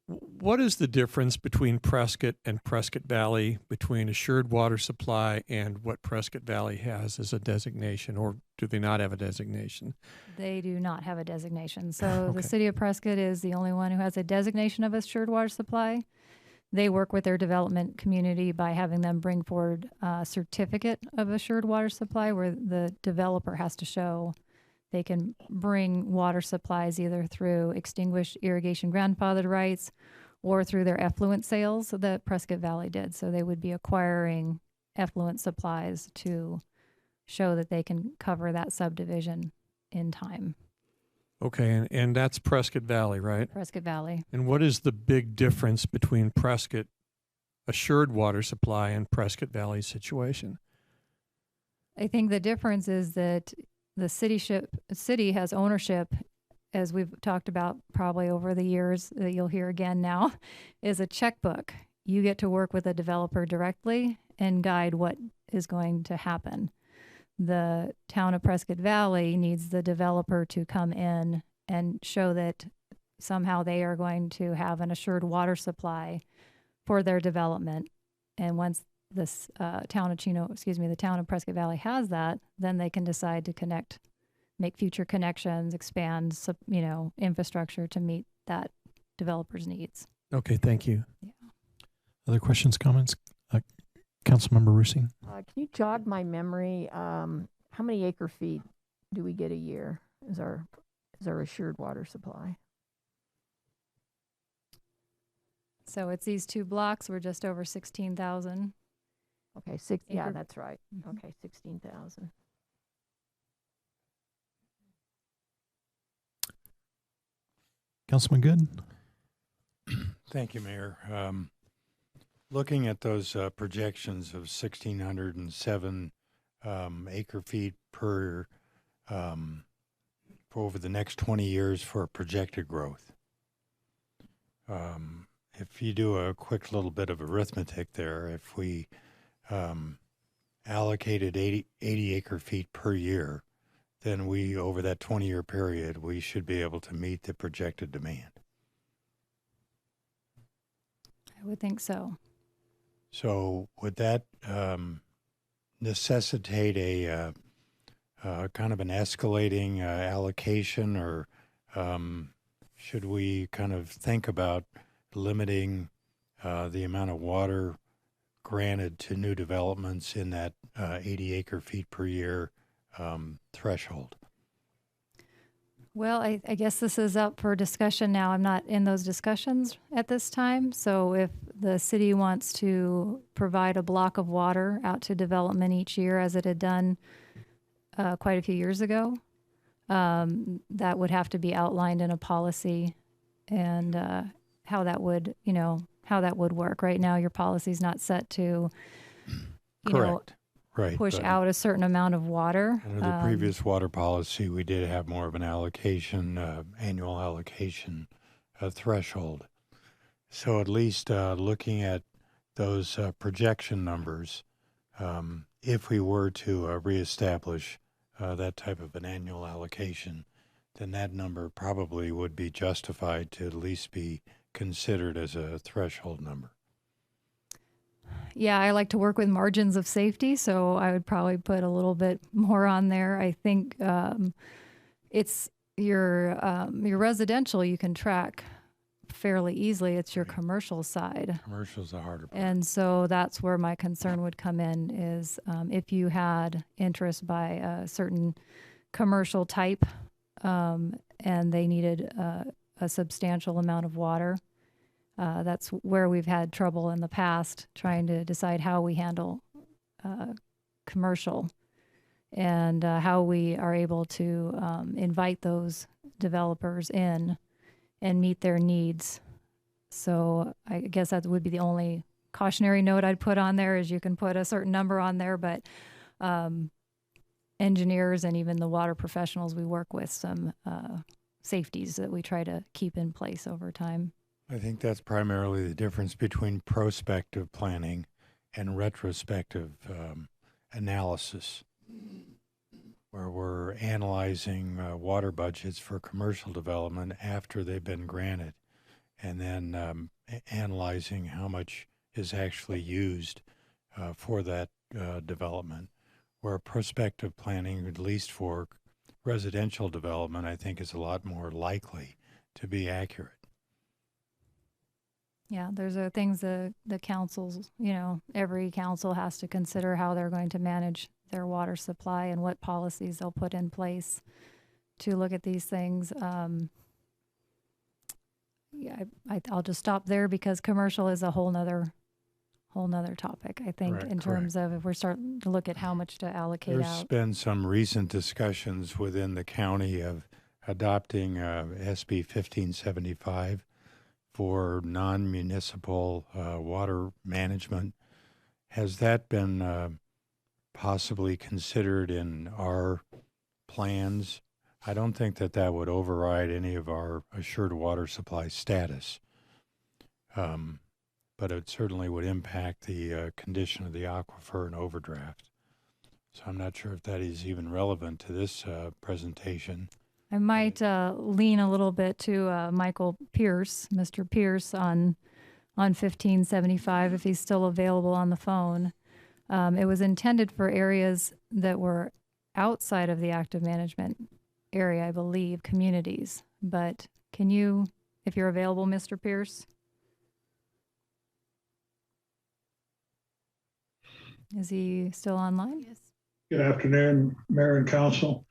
What is the difference between Prescott and Prescott Valley, between assured water supply and what Prescott Valley has as a designation, or do they not have a designation? They do not have a designation. So Okay. The city of Prescott is the only one who has a designation of assured water supply. They work with their development community by having them bring forward a certificate of assured water supply where the developer has to show they can bring water supplies either through extinguished irrigation grandfathered rights or through their effluent sales that Prescott Valley did. So they would be acquiring effluent supplies to show that they can cover that subdivision in time. Okay, and that's Prescott Valley, right? Prescott Valley. And what is the big difference between Prescott assured water supply and Prescott Valley situation? I think the difference is that the city has ownership, as we've talked about probably over the years, that you'll hear again now, is a checkbook. You get to work with a developer directly and guide what is going to happen. The town of Prescott Valley needs the developer to come in and show that somehow they are going to have an assured water supply for their development. And once this the town of Prescott Valley has that, then they can decide to connect, make future connections, expand, infrastructure to meet that developer's needs. Okay, thank you. Yeah. Other questions, comments? Councilmember Rusi? Can you jog my memory? How many acre feet do we get a year as our assured water supply? So it's these 2 blocks. We're just over 16,000. Okay, yeah, Acre. that's right. Mhm. Okay, 16,000. Councilman Good? Thank you, Mayor. Looking at those projections of 1,607 acre feet per for over the next 20 years for projected growth. If you do a quick little bit of arithmetic there, if we allocated 80 acre feet per year, then we, over that 20-year period, we should be able to meet the projected demand. I would think so. So would that necessitate a kind of an escalating allocation, or should we kind of think about limiting the amount of water granted to new developments in that 80 acre feet per year threshold? Well, I guess this is up for discussion now. I'm not in those discussions at this time. So if the city wants to provide a block of water out to development each year, as it had done quite a few years ago, that would have to be outlined in a policy, and how that would, how that would work. Right now, your policy is not set to, push out a certain amount of water. Under the previous water policy, we did have more of an allocation, annual allocation threshold. So at least looking at those projection numbers, if we were to reestablish that type of an annual allocation, then that number probably would be justified to at least be considered as a threshold number. Yeah, I like to work with margins of safety, so I would probably put a little bit more on there. I think it's your residential you can track fairly easily. It's your commercial side. Commercial's the harder part. And so that's where my concern would come in is if you had interest by a certain commercial type and they needed a substantial amount of water. That's where we've had trouble in the past trying to decide how we handle commercial and how we are able to invite those developers in and meet their needs. So I guess that would be the only cautionary note I'd put on there is you can put a certain number on there, but engineers and even the water professionals we work with, some safeties that we try to keep in place over time. I think that's primarily the difference between prospective planning and retrospective analysis, where we're analyzing water budgets for commercial development after they've been granted, and then analyzing how much is actually used for that development, where prospective planning, at least for residential development, I think is a lot more likely to be accurate. Yeah, there's things the councils, every council has to consider how they're going to manage their water supply and what policies they'll put in place to look at these things. I'll just stop there because commercial is a whole nother topic, I think, in terms of if we're starting to look at how much to allocate out. There's been some recent discussions within the county of adopting SB 1575 for non-municipal water management. Has that been possibly considered in our plans? I don't think that would override any of our assured water supply status, but it certainly would impact the condition of the aquifer and overdraft. So I'm not sure if that is even relevant to this presentation. I might lean a little bit to Michael Pierce, Mr. Pierce, on 1575, if he's still available on the phone. It was intended for areas that were outside of the active management area, I believe, communities. But can you, if you're available, Mr. Pierce? Is he still online? Yes. Good afternoon, Mayor and Council.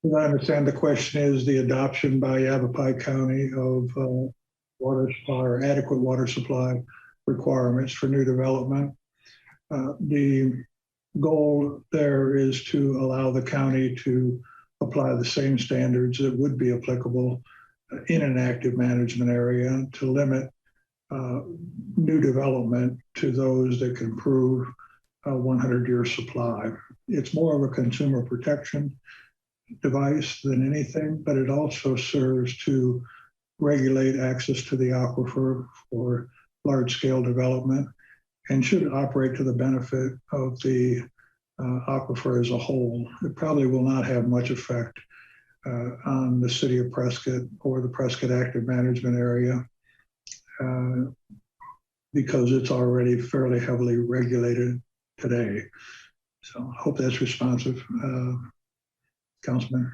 As I understand, the question is the adoption by Yavapai County of water supply or adequate water supply requirements for new development. The goal there is to allow the county to apply the same standards that would be applicable in an active management area to limit new development to those that can prove a 100-year supply. It's more of a consumer protection device than anything, but it also serves to regulate access to the aquifer for large-scale development and should operate to the benefit of the aquifer as a whole. It probably will not have much effect on the city of Prescott or the Prescott active management area because it's already fairly heavily regulated today. So I hope that's responsive, Councilman.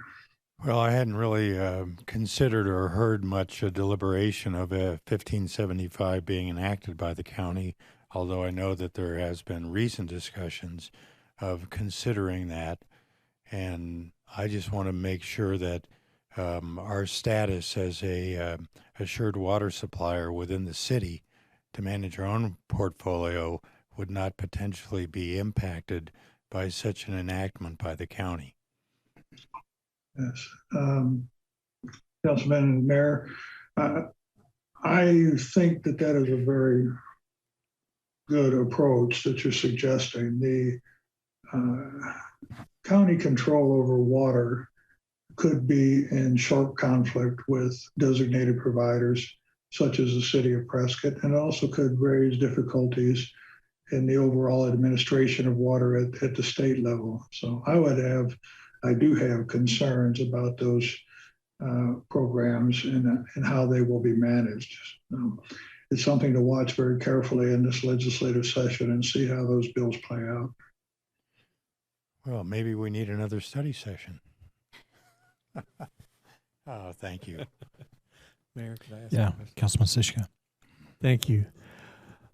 Well, I hadn't really considered or heard much deliberation of 1575 being enacted by the county, although I know that there has been recent discussions of considering that. And I just want to make sure that our status as a assured water supplier within the city to manage our own portfolio would not potentially be impacted by such an enactment by the county. Yes. Councilman and Mayor, I think that that is a very good approach that you're suggesting. The county control over water could be in sharp conflict with designated providers, such as the city of Prescott, and also could raise difficulties in the overall administration of water at the state level. So I do have concerns about those programs and how they will be managed. It's something to watch very carefully in this legislative session and see how those bills play out. Well, maybe we need another study session. Oh, thank you. Mayor, could I ask Yeah, a question? Councilman Siska. Thank you.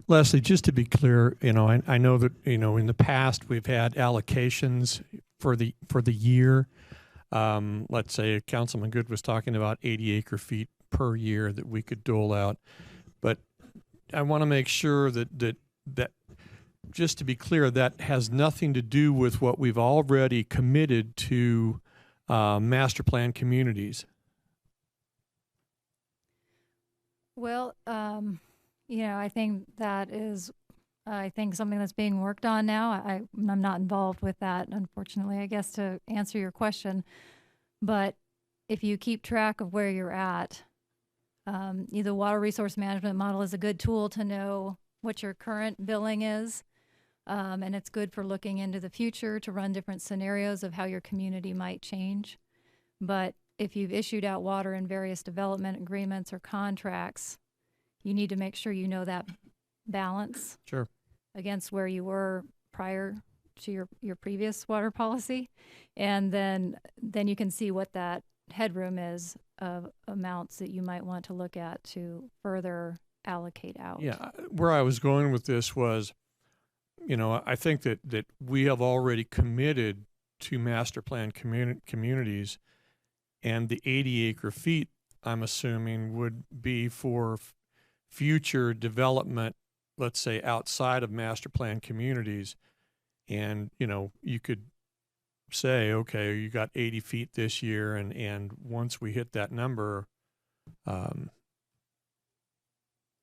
Leslie, just to be clear, I know that, in the past we've had allocations for the year. Let's say Councilman Good was talking about 80 acre feet per year that we could dole out. But I want to make sure that just to be clear, that has nothing to do with what we've already committed to master plan communities. Well, I think that is, something that's being worked on now. I'm not involved with that, unfortunately, I guess, to answer your question. But if you keep track of where you're at, the water resource management model is a good tool to know what your current billing is. And it's good for looking into the future to run different scenarios of how your community might change. But if you've issued out water in various development agreements or contracts, you need to make sure you know that balance Sure. against where you were prior to your previous water policy. And then you can see what that headroom is of amounts that you might want to look at to further allocate out. Yeah, where I was going with this was, I think that we have already committed to master plan communities, and the 80 acre feet, I'm assuming, would be for future development, let's say outside of master plan communities. And, you could say, okay, you got 80 feet this year, and once we hit that number,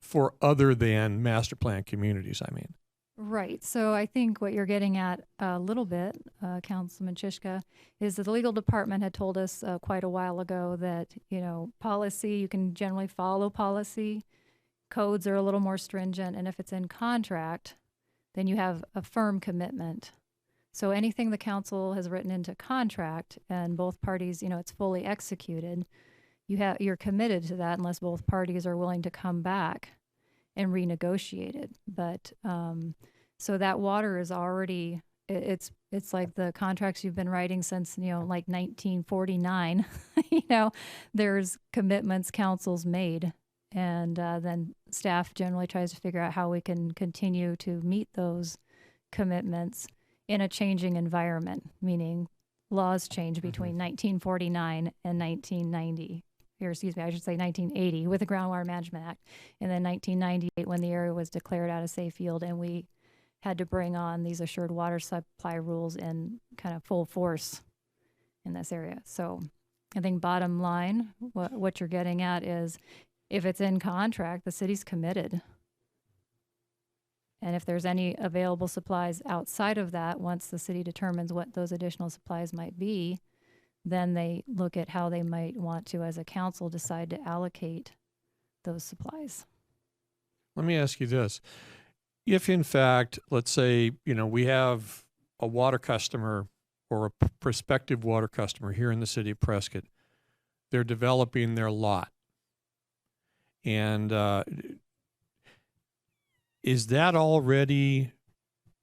for other than master plan communities, I mean. Right. So I think what you're getting at a little bit, Councilman Siska, is that the legal department had told us quite a while ago that, policy, you can generally follow policy. Codes are a little more stringent. And if it's in contract, then you have a firm commitment. So anything the council has written into contract and both parties, it's fully executed, you're committed to that unless both parties are willing to come back and renegotiate it. But so that water is already, it's like the contracts you've been writing since, like 1949. There's commitments council's made. And then staff generally tries to figure out how we can continue to meet those commitments in a changing environment, meaning laws change between 1949 and 1990. Or excuse me, I should say 1980 with the Groundwater Management Act, and then 1998 when the area was declared out of safe field, and we had to bring on these assured water supply rules in kind of full force in this area. So I think bottom line, what you're getting at is if it's in contract, the city's committed. And if there's any available supplies outside of that, once the city determines what those additional supplies might be, then they look at how they might want to, as a council, decide to allocate those supplies. Let me ask you this. If, in fact, let's say, we have a water customer or a prospective water customer here in the city of Prescott, they're developing their lot. And is that already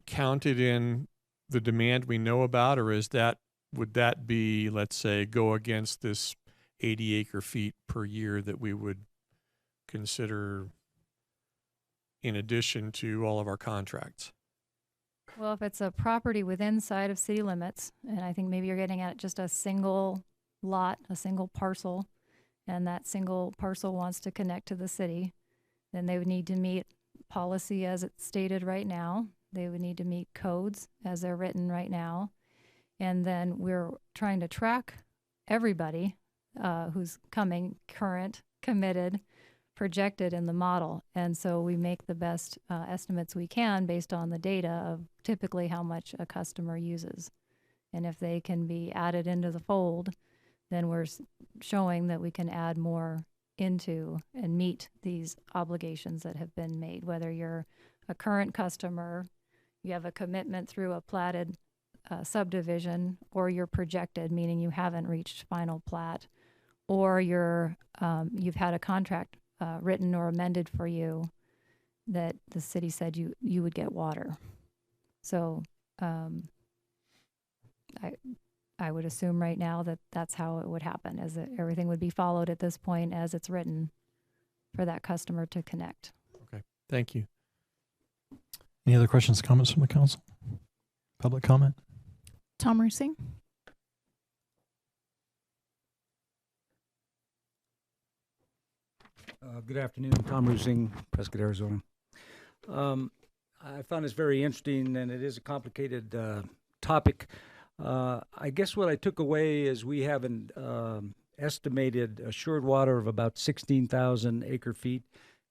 counted in the demand we know about, or is that would that be, let's say, go against this 80 acre feet per year that we would consider in addition to all of our contracts? Well, if it's a property within side of city limits, and I think maybe you're getting at just a single lot, a single parcel, and that single parcel wants to connect to the city, then they would need to meet policy as it's stated right now. They would need to meet codes as they're written right now. And then we're trying to track everybody who's coming, current, committed, projected in the model. And so we make the best estimates we can based on the data of typically how much a customer uses. And if they can be added into the fold, then we're showing that we can add more into and meet these obligations that have been made. Whether you're a current customer, you have a commitment through a platted subdivision, or you're projected, meaning you haven't reached final plat, or you've had a contract written or amended for you that the city said you would get water. So I would assume right now that that's how it would happen, is that everything would be followed at this point as it's written for that customer to connect. Okay, thank you. Any other questions, comments from the council? Public comment? Tom Rusing. Good afternoon, Tom Rusing, Prescott, Arizona. I found this very interesting, and it is a complicated topic. I guess what I took away is we have an estimated assured water of about 16,000 acre feet,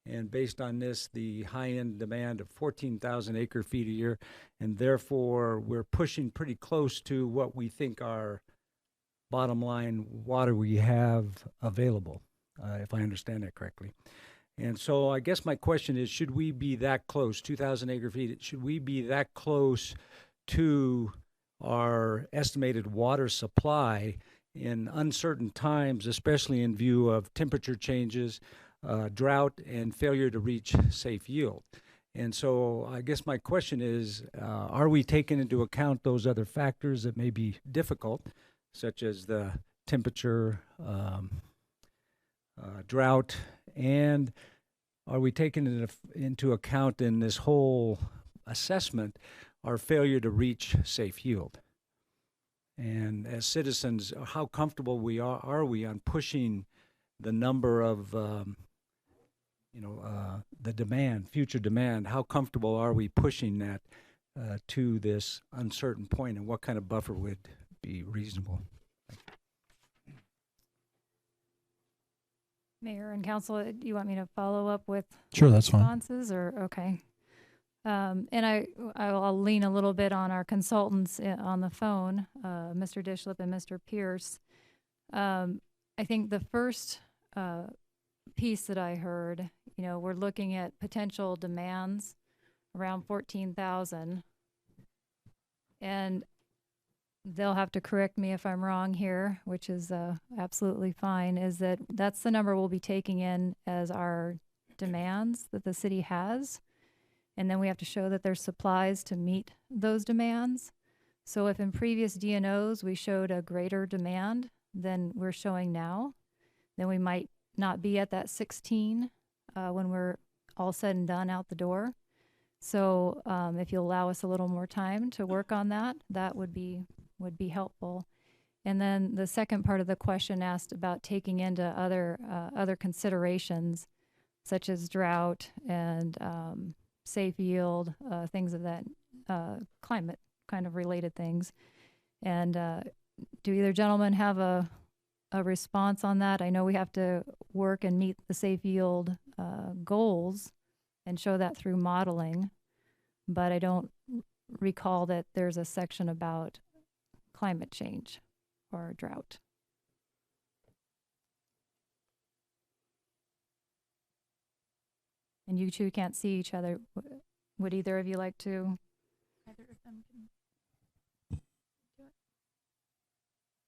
and based on this, the high-end demand of 14,000 acre feet a year, and therefore we're pushing pretty close to what we think our bottom line water we have available, if I understand that correctly. And so I guess my question is, should we be that close, 2,000 acre feet, should we be that close to our estimated water supply in uncertain times, especially in view of temperature changes, drought, and failure to reach safe yield? And so I guess my question is, are we taking into account those other factors that may be difficult, such as the temperature, drought, and are we taking into account in this whole assessment our failure to reach safe yield? And as citizens, how comfortable are we on pushing the number of the demand, future demand? How comfortable are we pushing that to this uncertain point, and what kind of buffer would be reasonable? Mayor and council, do you want me to follow up with Sure, that's fine. responses, or okay? And I'll lean a little bit on our consultants on the phone, Mr. Dishlip and Mr. Pierce. I think the first piece that I heard, we're looking at potential demands around 14,000, and they'll have to correct me if I'm wrong here, which is absolutely fine, is that's the number we'll be taking in as our demands that the city has. And then we have to show that there's supplies to meet those demands. So if in previous DNOs we showed a greater demand than we're showing now, then we might not be at that 16 when we're all said and done out the door. So if you allow us a little more time to work on that, that would be helpful. And then the second part of the question asked about taking into other considerations, such as drought and safe yield, things of that climate kind of related things. And do either gentleman have a response on that? I know we have to work and meet the safe yield goals and show that through modeling, but I don't recall that there's a section about climate change or drought. And you two can't see each other. Would either of you like to? Either of them can do it.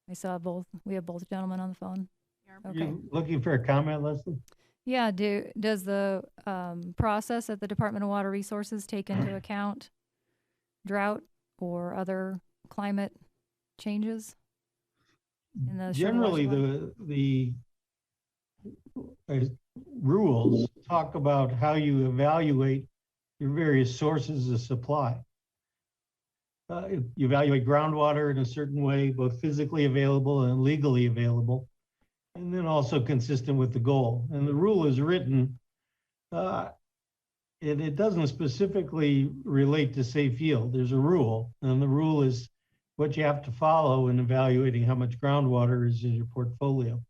I saw both. We have both gentlemen on the phone. Okay. You looking for a comment, Leslie? Yeah. Does the process at the Department of Water Resources take into account drought or other climate changes? in the generally the rules talk about how you evaluate your various sources of supply. You evaluate groundwater in a certain way, both physically available and legally available, and then also consistent with the goal. And the rule is written, it doesn't specifically relate to safe yield. There's a rule, and the rule is what you have to follow in evaluating how much groundwater is in your portfolio.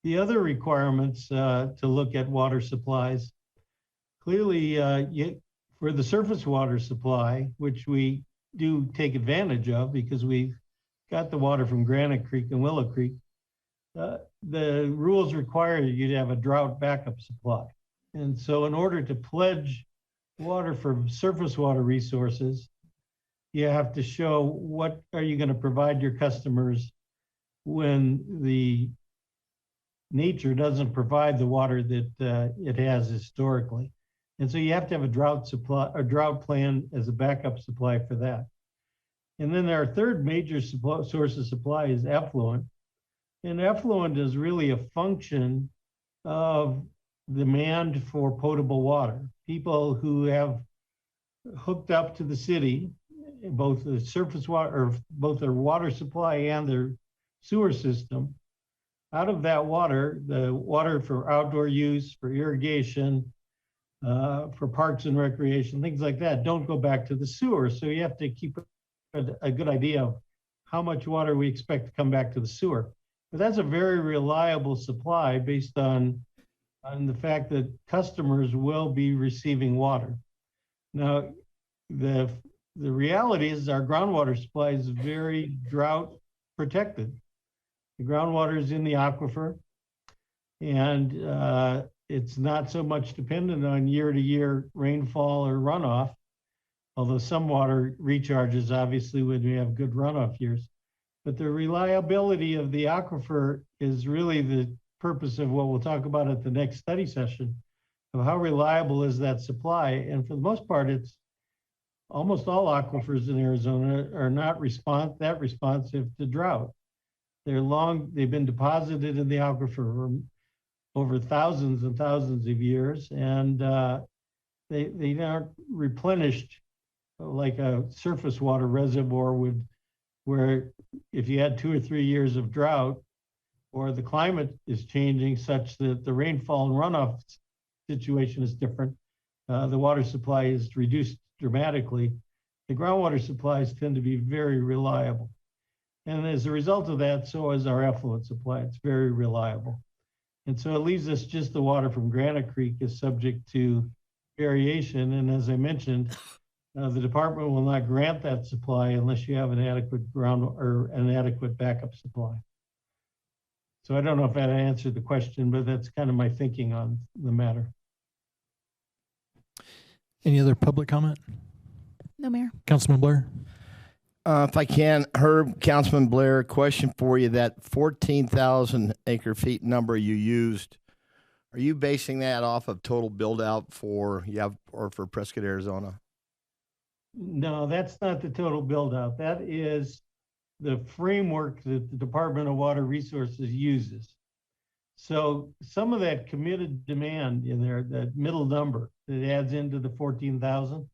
The other requirements to look at water supplies, clearly for the surface water supply, which we do take advantage of because we got the water from Granite Creek and Willow Creek, the rules require you to have a drought backup supply. And so in order to pledge water for surface water resources, you have to show what are you going to provide your customers when the nature doesn't provide the water that it has historically. And so you have to have a drought plan as a backup supply for that. And then our third major source of supply is effluent. And effluent is really a function of demand for potable water. People who have hooked up to the city, both the surface water, or both their water supply and their sewer system, out of that water, the water for outdoor use, for irrigation, for parks and recreation, things like that, don't go back to the sewer. So you have to keep a good idea of how much water we expect to come back to the sewer. But that's a very reliable supply based on the fact that customers will be receiving water. Now, the reality is our groundwater supply is very drought protected. The groundwater is in the aquifer, and it's not so much dependent on year-to-year rainfall or runoff, although some water recharges obviously when we have good runoff years. But the reliability of the aquifer is really the purpose of what we'll talk about at the next study session, of how reliable is that supply. And for the most part, it's almost all aquifers in Arizona are not that responsive to drought. They've been deposited in the aquifer for over thousands and thousands of years, and they aren't replenished like a surface water reservoir would, where if you had 2 or 3 years of drought, or the climate is changing such that the rainfall and runoff situation is different, the water supply is reduced dramatically. The groundwater supplies tend to be very reliable. And as a result of that, so is our effluent supply. It's very reliable. And so it leaves us just the water from Granite Creek is subject to variation. And as I mentioned, the department will not grant that supply unless you have an adequate an adequate backup supply. So I don't know if that answered the question, but that's kind of my thinking on the matter. Any other public comment? No, Mayor. Councilman Blair? If I can, Herb, Councilman Blair, question for you. That 14,000 acre feet number you used, are you basing that off of total build out for Prescott, Arizona? No, that's not the total build out. That is the framework that the Department of Water Resources uses. So some of that committed demand in there, that middle number that adds into the 14,000,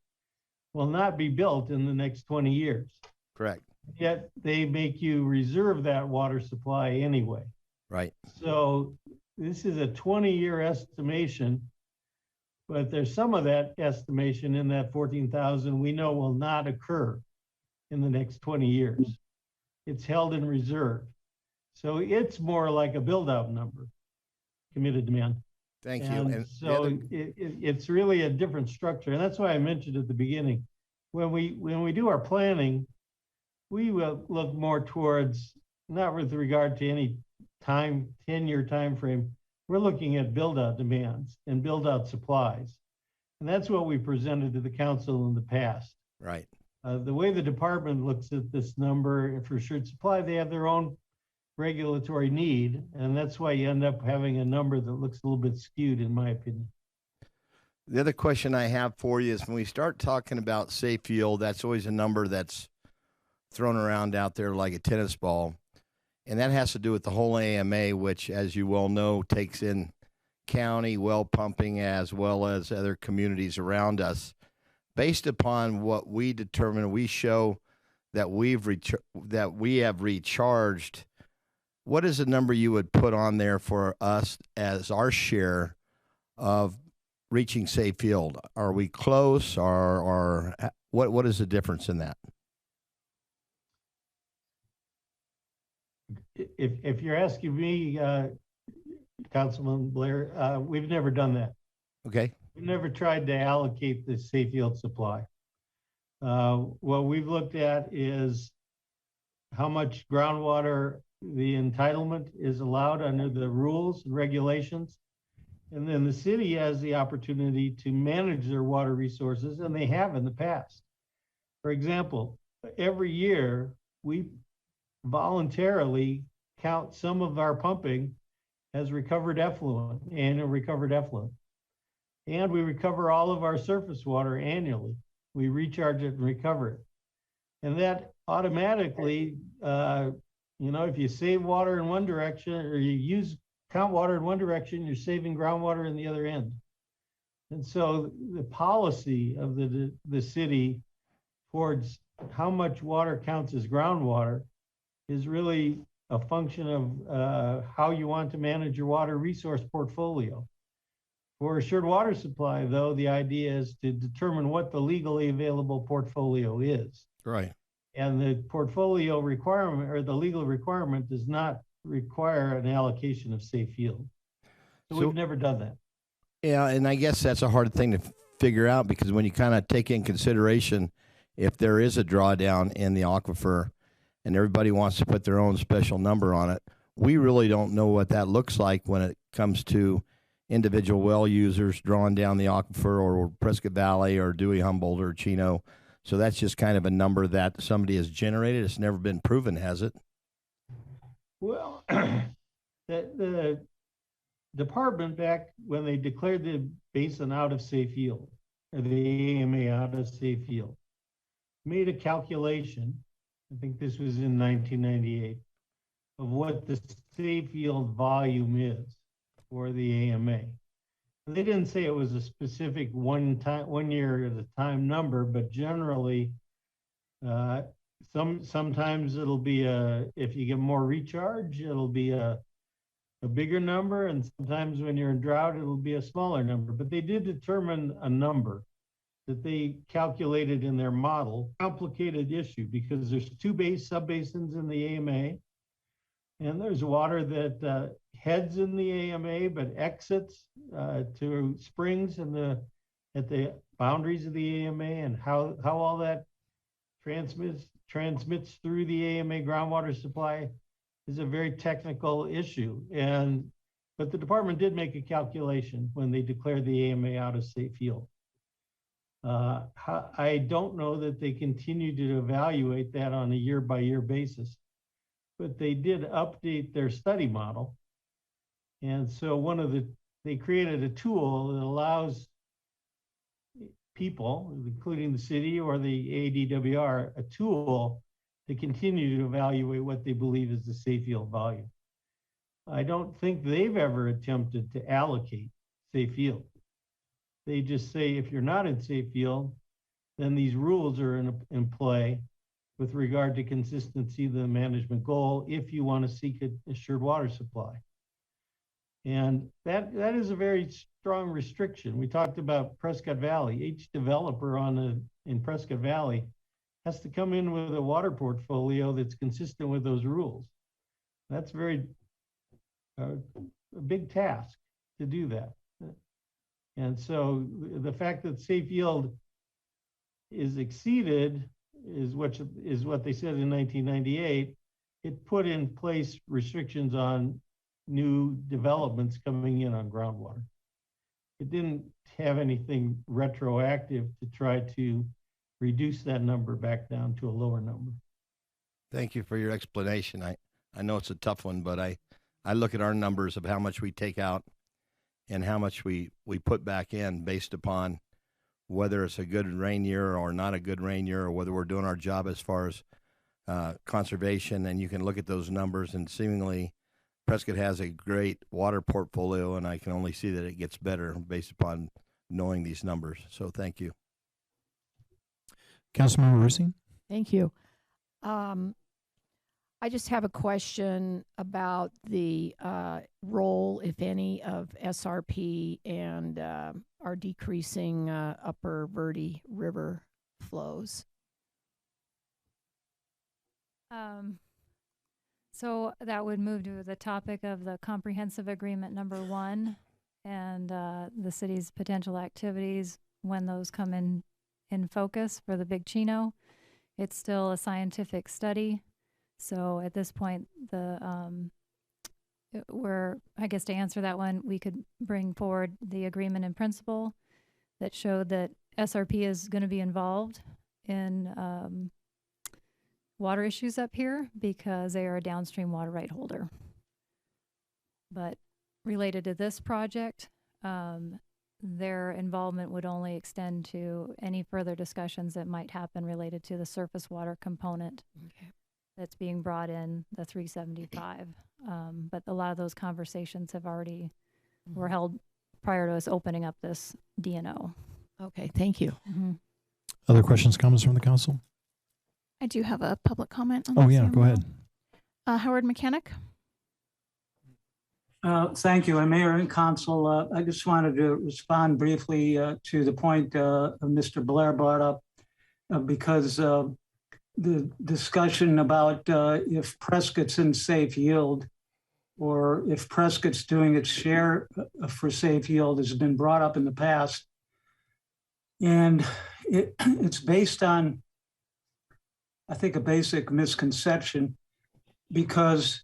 will not be built in the next 20 years. Correct. Yet they make you reserve that water supply anyway. Right. So this is a 20-year estimation, but there's some of that estimation in that 14,000 we know will not occur in the next 20 years. It's held in reserve. So it's more like a build-out number, committed demand. Thank you. And so it's really a different structure. And that's why I mentioned at the beginning, when we do our planning, we will look more towards, not with regard to any 10-year time frame, we're looking at build-out demands and build-out supplies. And that's what we presented to the council in the past. Right. The way the department looks at this number for assured supply, they have their own regulatory need, and that's why you end up having a number that looks a little bit skewed, in my opinion. The other question I have for you is when we start talking about safe yield, that's always a number that's thrown around out there like a tennis ball. And that has to do with the whole AMA, which, as you well know, takes in county well pumping as well as other communities around us. Based upon what we determine, we show that we have recharged. What is the number you would put on there for us as our share of reaching safe field? Are we close, or what is the difference in that? If you're asking me, Councilman Blair, we've never done that. Okay. We've never tried to allocate the safe field supply. What we've looked at is how much groundwater the entitlement is allowed under the rules and regulations. And then the city has the opportunity to manage their water resources, and they have in the past. For example, every year we voluntarily count some of our pumping as recovered effluent, annual recovered effluent. And we recover all of our surface water annually. We recharge it and recover it. And that automatically, if you save water in one direction, or you count water in one direction, you're saving groundwater in the other end. And so the policy of the city towards how much water counts as groundwater is really a function of how you want to manage your water resource portfolio. For assured water supply, though, the idea is to determine what the legally available portfolio is. Right. And the portfolio requirement, or the legal requirement, does not require an allocation of safe field. So we've never done that. Yeah, and I guess that's a hard thing to figure out, because when you kind of take in consideration if there is a drawdown in the aquifer and everybody wants to put their own special number on it, we really don't know what that looks like when it comes to individual well users drawing down the aquifer, or Prescott Valley or Dewey Humboldt or Chino. So that's just kind of a number that somebody has generated. It's never been proven, has it? Well, the department, back when they declared the basin out of safe field, or the AMA out of safe field, made a calculation, I think this was in 1998, of what the safe field volume is for the AMA. They didn't say it was a specific 1 year at a time number, but generally, sometimes it'll be if you get more recharge, it'll be a bigger number, and sometimes when you're in drought, it'll be a smaller number. But they did determine a number that they calculated in their model. Complicated issue, because there's two sub-basins in the AMA, and there's water that heads in the AMA but exits to springs at the boundaries of the AMA, and how all that transmits through the AMA groundwater supply is a very technical issue. But the department did make a calculation when they declared the AMA out of safe field. I don't know that they continue to evaluate that on a year-by-year basis, but they did update their study model. And so they created a tool that allows people, including the city or the ADWR, a tool to continue to evaluate what they believe is the safe field volume. I don't think they've ever attempted to allocate safe field. They just say, if you're not in safe field, then these rules are in play with regard to consistency of the management goal if you want to seek an assured water supply. And that is a very strong restriction. We talked about Prescott Valley. Each developer in Prescott Valley has to come in with a water portfolio that's consistent with those rules. That's a big task to do that. And so the fact that safe yield is exceeded is what they said in 1998. It put in place restrictions on new developments coming in on groundwater. It didn't have anything retroactive to try to reduce that number back down to a lower number. Thank you for your explanation. I know it's a tough one, but I look at our numbers of how much we take out and how much we put back in based upon whether it's a good rain year or not a good rain year, or whether we're doing our job as far as conservation, and you can look at those numbers, and seemingly Prescott has a great water portfolio, and I can only see that it gets better based upon knowing these numbers. So thank you. Councilmember Rusi? Thank you. I just have a question about the role, if any, of SRP and our decreasing upper Verde River flows. So that would move to the topic of the comprehensive agreement number 1 and the city's potential activities when those come in focus for the Big Chino. It's still a scientific study. So at this point, I guess to answer that one, we could bring forward the agreement in principle that showed that SRP is going to be involved in water issues up here because they are a downstream water right holder. But related to this project, their involvement would only extend to any further discussions that might happen related to the surface water component. Okay. That's being brought in, the 375. But a lot of those conversations have already were held prior to us opening up this DNO. Okay, thank you. Mm-hmm. Other questions, comments from the council? I do have a public comment on Oh, this. yeah, go ahead. Howard Mechanic. Thank you. Mayor and Council, I just wanted to respond briefly to the point Mr. Blair brought up because the discussion about if Prescott's in safe yield or if Prescott's doing its share for safe yield has been brought up in the past. And it's based on, I think, a basic misconception because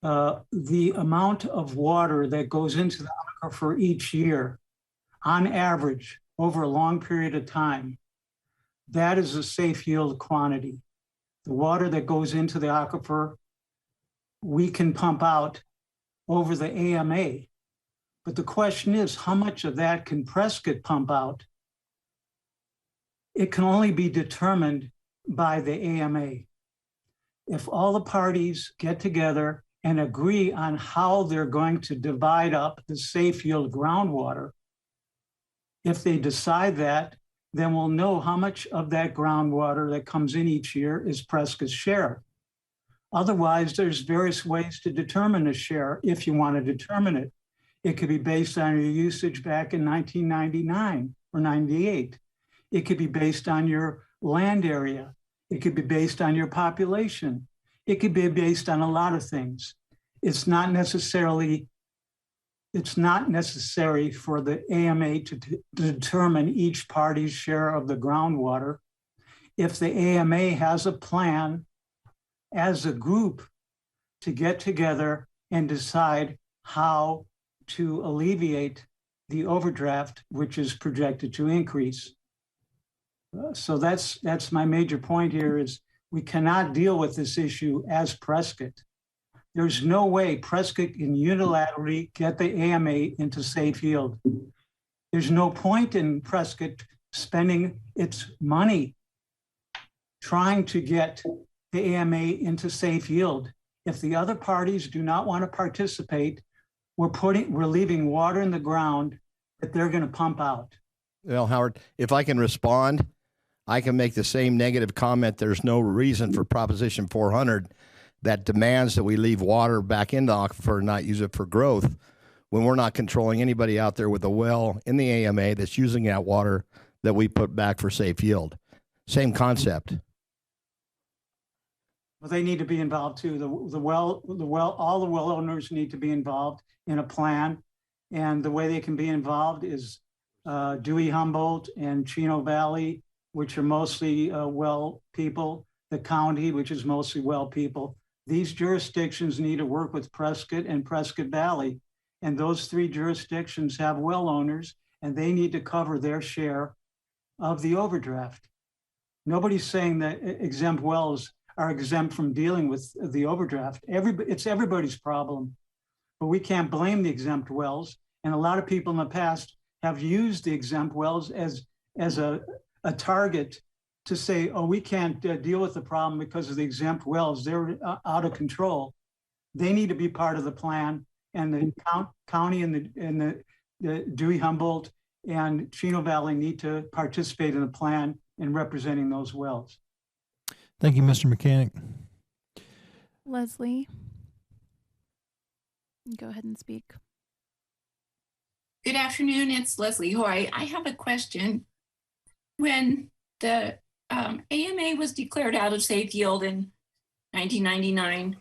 the amount of water that goes into the aquifer each year, on average, over a long period of time, that is a safe yield quantity. The water that goes into the aquifer, we can pump out over the AMA. But the question is, how much of that can Prescott pump out? It can only be determined by the AMA. If all the parties get together and agree on how they're going to divide up the safe yield groundwater, if they decide that, then we'll know how much of that groundwater that comes in each year is Prescott's share. Otherwise, there's various ways to determine a share if you want to determine it. It could be based on your usage back in 1999 or 98. It could be based on your land area. It could be based on your population. It could be based on a lot of things. It's not necessary for the AMA to determine each party's share of the groundwater. If the AMA has a plan as a group to get together and decide how to alleviate the overdraft, which is projected to increase. So that's my major point here is we cannot deal with this issue as Prescott. There's no way Prescott can unilaterally get the AMA into safe yield. There's no point in Prescott spending its money trying to get the AMA into safe yield. If the other parties do not want to participate, we're leaving water in the ground that they're going to pump out. Well, Howard, if I can respond, I can make the same negative comment. There's no reason for Proposition 400 that demands that we leave water back in the aquifer and not use it for growth when we're not controlling anybody out there with a well in the AMA that's using that water that we put back for safe yield. Same concept. Well, they need to be involved too. All the well owners need to be involved in a plan. And the way they can be involved is Dewey Humboldt and Chino Valley, which are mostly well people, the county, which is mostly well people. These jurisdictions need to work with Prescott and Prescott Valley. And those three jurisdictions have well owners and they need to cover their share of the overdraft. Nobody's saying that exempt wells are exempt from dealing with the overdraft. It's everybody's problem, but we can't blame the exempt wells. And a lot of people in the past have used the exempt wells as a target to say, oh, we can't deal with the problem because of the exempt wells. They're out of control. They need to be part of the plan, and the county and the Dewey Humboldt and Chino Valley need to participate in the plan in representing those wells. Thank you, Mr. Mechanic. Leslie, go ahead and speak. Good afternoon, it's Leslie Hoy. I have a question. When the AMA was declared out of safe yield in 1999,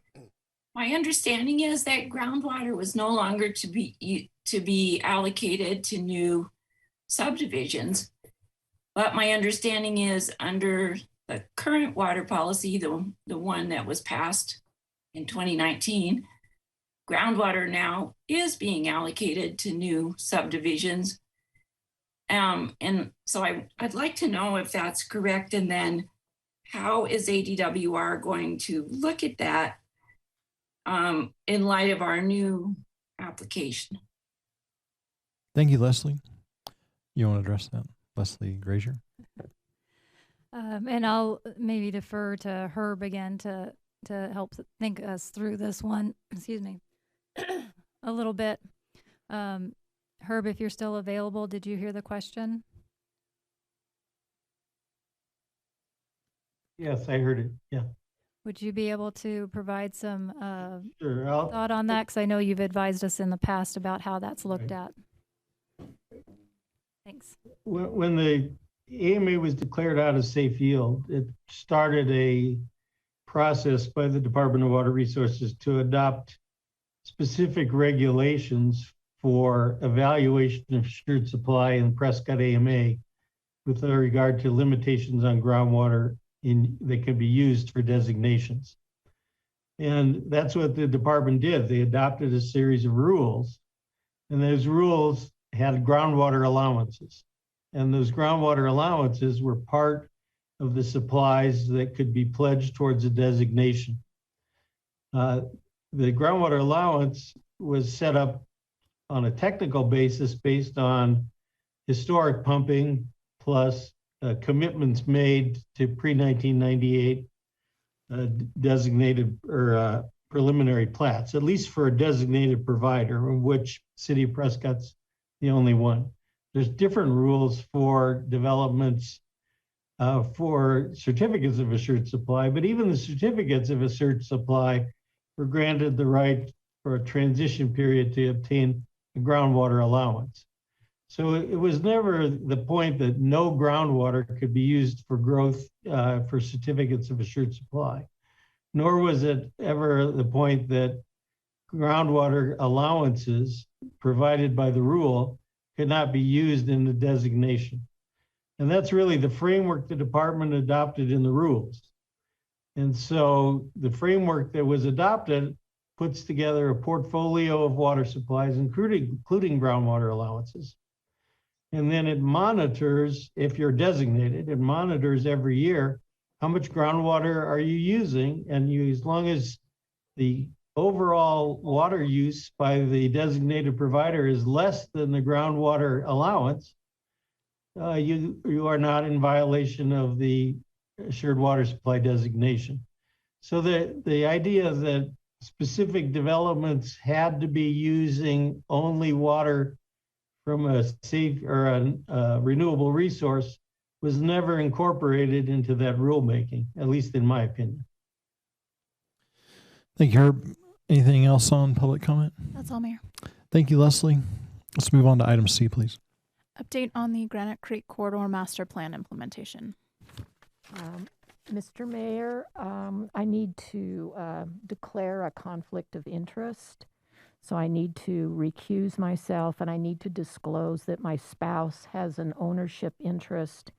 my understanding is that groundwater was no longer to be allocated to new subdivisions. But my understanding is under the current water policy, the one that was passed in 2019, groundwater now is being allocated to new subdivisions. And so I'd like to know if that's correct, and then how is ADWR going to look at that in light of our new application? Thank you, Leslie. You want to address that, Leslie Grazier? And I'll maybe defer to Herb again to help think us through this one. Excuse me, a little bit. Herb, if you're still available, did you hear the question? Yes, I heard it. Yeah. Would you be able to provide some Sure. thought on that? Because I know you've advised us in the past about how that's looked at. Thanks. When the AMA was declared out of safe yield, it started a process by the Department of Water Resources to adopt specific regulations for evaluation of assured supply in Prescott AMA with regard to limitations on groundwater that can be used for designations. And that's what the department did. They adopted a series of rules, and those rules had groundwater allowances. And those groundwater allowances were part of the supplies that could be pledged towards a designation. The groundwater allowance was set up on a technical basis based on historic pumping plus commitments made to pre-1998 designated or preliminary plats, at least for a designated provider, of which City of Prescott's the only one. There's different rules for developments for certificates of assured supply, but even the certificates of assured supply were granted the right for a transition period to obtain a groundwater allowance. So it was never the point that no groundwater could be used for growth for certificates of assured supply, nor was it ever the point that groundwater allowances provided by the rule could not be used in the designation. And that's really the framework the department adopted in the rules. And so the framework that was adopted puts together a portfolio of water supplies, including groundwater allowances. And then it monitors, if you're designated, it monitors every year how much groundwater are you using, and as long as the overall water use by the designated provider is less than the groundwater allowance, you are not in violation of the assured water supply designation. So the idea that specific developments had to be using only water from a safe or a renewable resource was never incorporated into that rulemaking, at least in my opinion. Thank you, Herb. Anything else on public comment? That's all, Mayor. Thank you, Leslie. Let's move on to item C, please. Update on the Granite Creek Corridor Master Plan implementation. Mr. Mayor, I need to declare a conflict of interest. So I need to recuse myself, and I need to disclose that my spouse has an ownership interest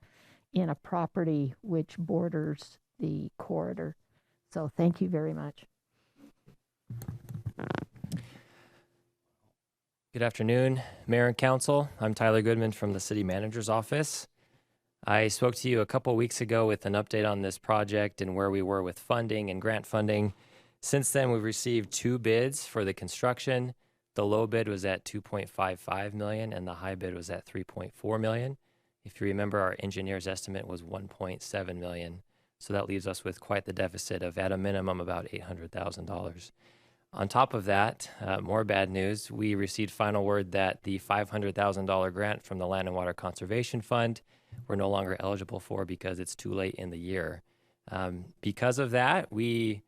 in a property which borders the corridor. So thank you very much. Good afternoon, Mayor and Council. I'm Tyler Goodman from the City Manager's Office. I spoke to you a couple weeks ago with an update on this project and where we were with funding and grant funding. Since then, we've received 2 bids for the construction. The low bid was at $2.55 million and the high bid was at $3.4 million. If you remember, our engineer's estimate was 1.7 million. So that leaves us with quite the deficit of, at a minimum, about $800,000. On top of that, more bad news, we received final word that the $500,000 grant from the Land and Water Conservation Fund we're no longer eligible for because it's too late in the year. Because of that, we,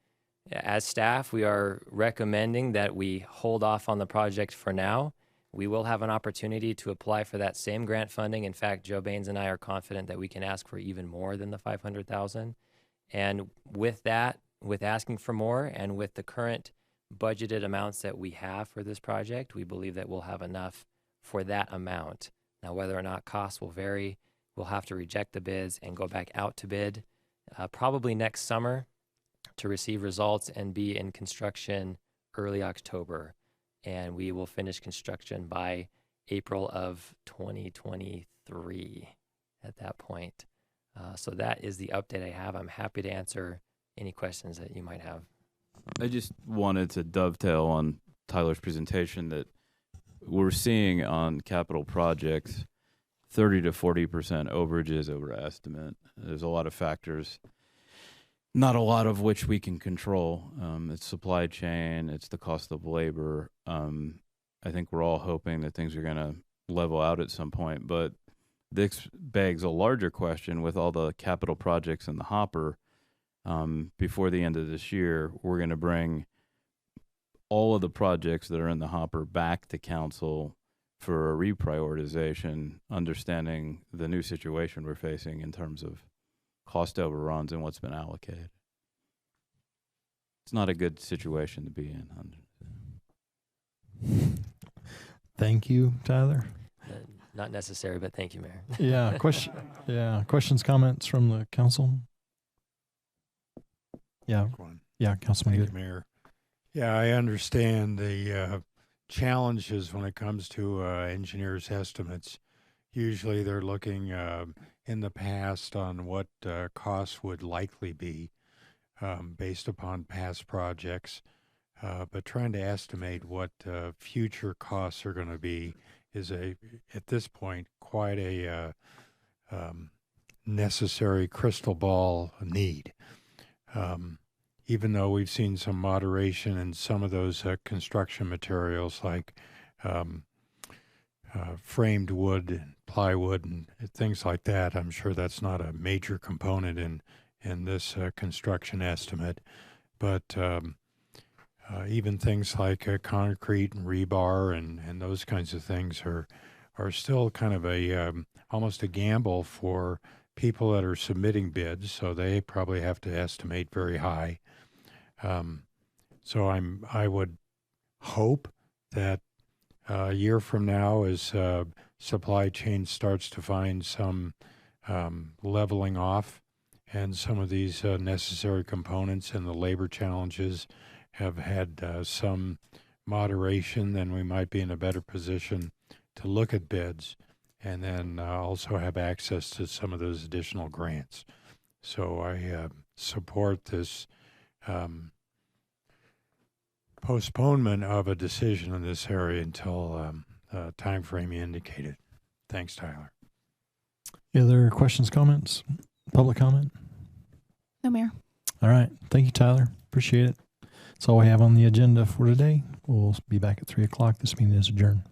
as staff, we are recommending that we hold off on the project for now. We will have an opportunity to apply for that same grant funding. In fact, Joe Baines and I are confident that we can ask for even more than the $500,000. And with that, with asking for more and with the current budgeted amounts that we have for this project, we believe that we'll have enough for that amount. Now, whether or not costs will vary, we'll have to reject the bids and go back out to bid probably next summer to receive results and be in construction early October. And we will finish construction by April of 2023 at that point. So that is the update I have. I'm happy to answer any questions that you might have. I just wanted to dovetail on Tyler's presentation that we're seeing on capital projects 30 to 40% overages over estimate. There's a lot of factors, not a lot of which we can control. It's supply chain, it's the cost of labor. I think we're all hoping that things are going to level out at some point, but this begs a larger question with all the capital projects in the hopper. Before the end of this year, we're going to bring all of the projects that are in the hopper back to council for a reprioritization, understanding the new situation we're facing in terms of cost overruns and what's been allocated. It's not a good situation to be in. Thank you, Tyler. Not necessary, but thank you, Mayor. Yeah, questions, comments from the council? Yeah, Councilman Thank Good. you, Mayor. Yeah, I understand the challenges when it comes to engineers' estimates. Usually they're looking in the past on what costs would likely be based upon past projects. But trying to estimate what future costs are going to be is, at this point, quite a necessary crystal ball need. Even though we've seen some moderation in some of those construction materials like framed wood, plywood, and things like that, I'm sure that's not a major component in this construction estimate. But even things like concrete and rebar and those kinds of things are still kind of a almost a gamble for people that are submitting bids, so they probably have to estimate very high. So I would hope that a year from now, as supply chain starts to find some leveling off, and some of these necessary components and the labor challenges have had some moderation, then we might be in a better position to look at bids and then also have access to some of those additional grants. So I support this postponement of a decision in this area until time frame you indicated. Thanks, Tyler. Any other questions, comments, public comment? No, Mayor. All right. Thank you, Tyler. Appreciate it. That's all we have on the agenda for today. We'll be back at 3 o'clock. This meeting is adjourned.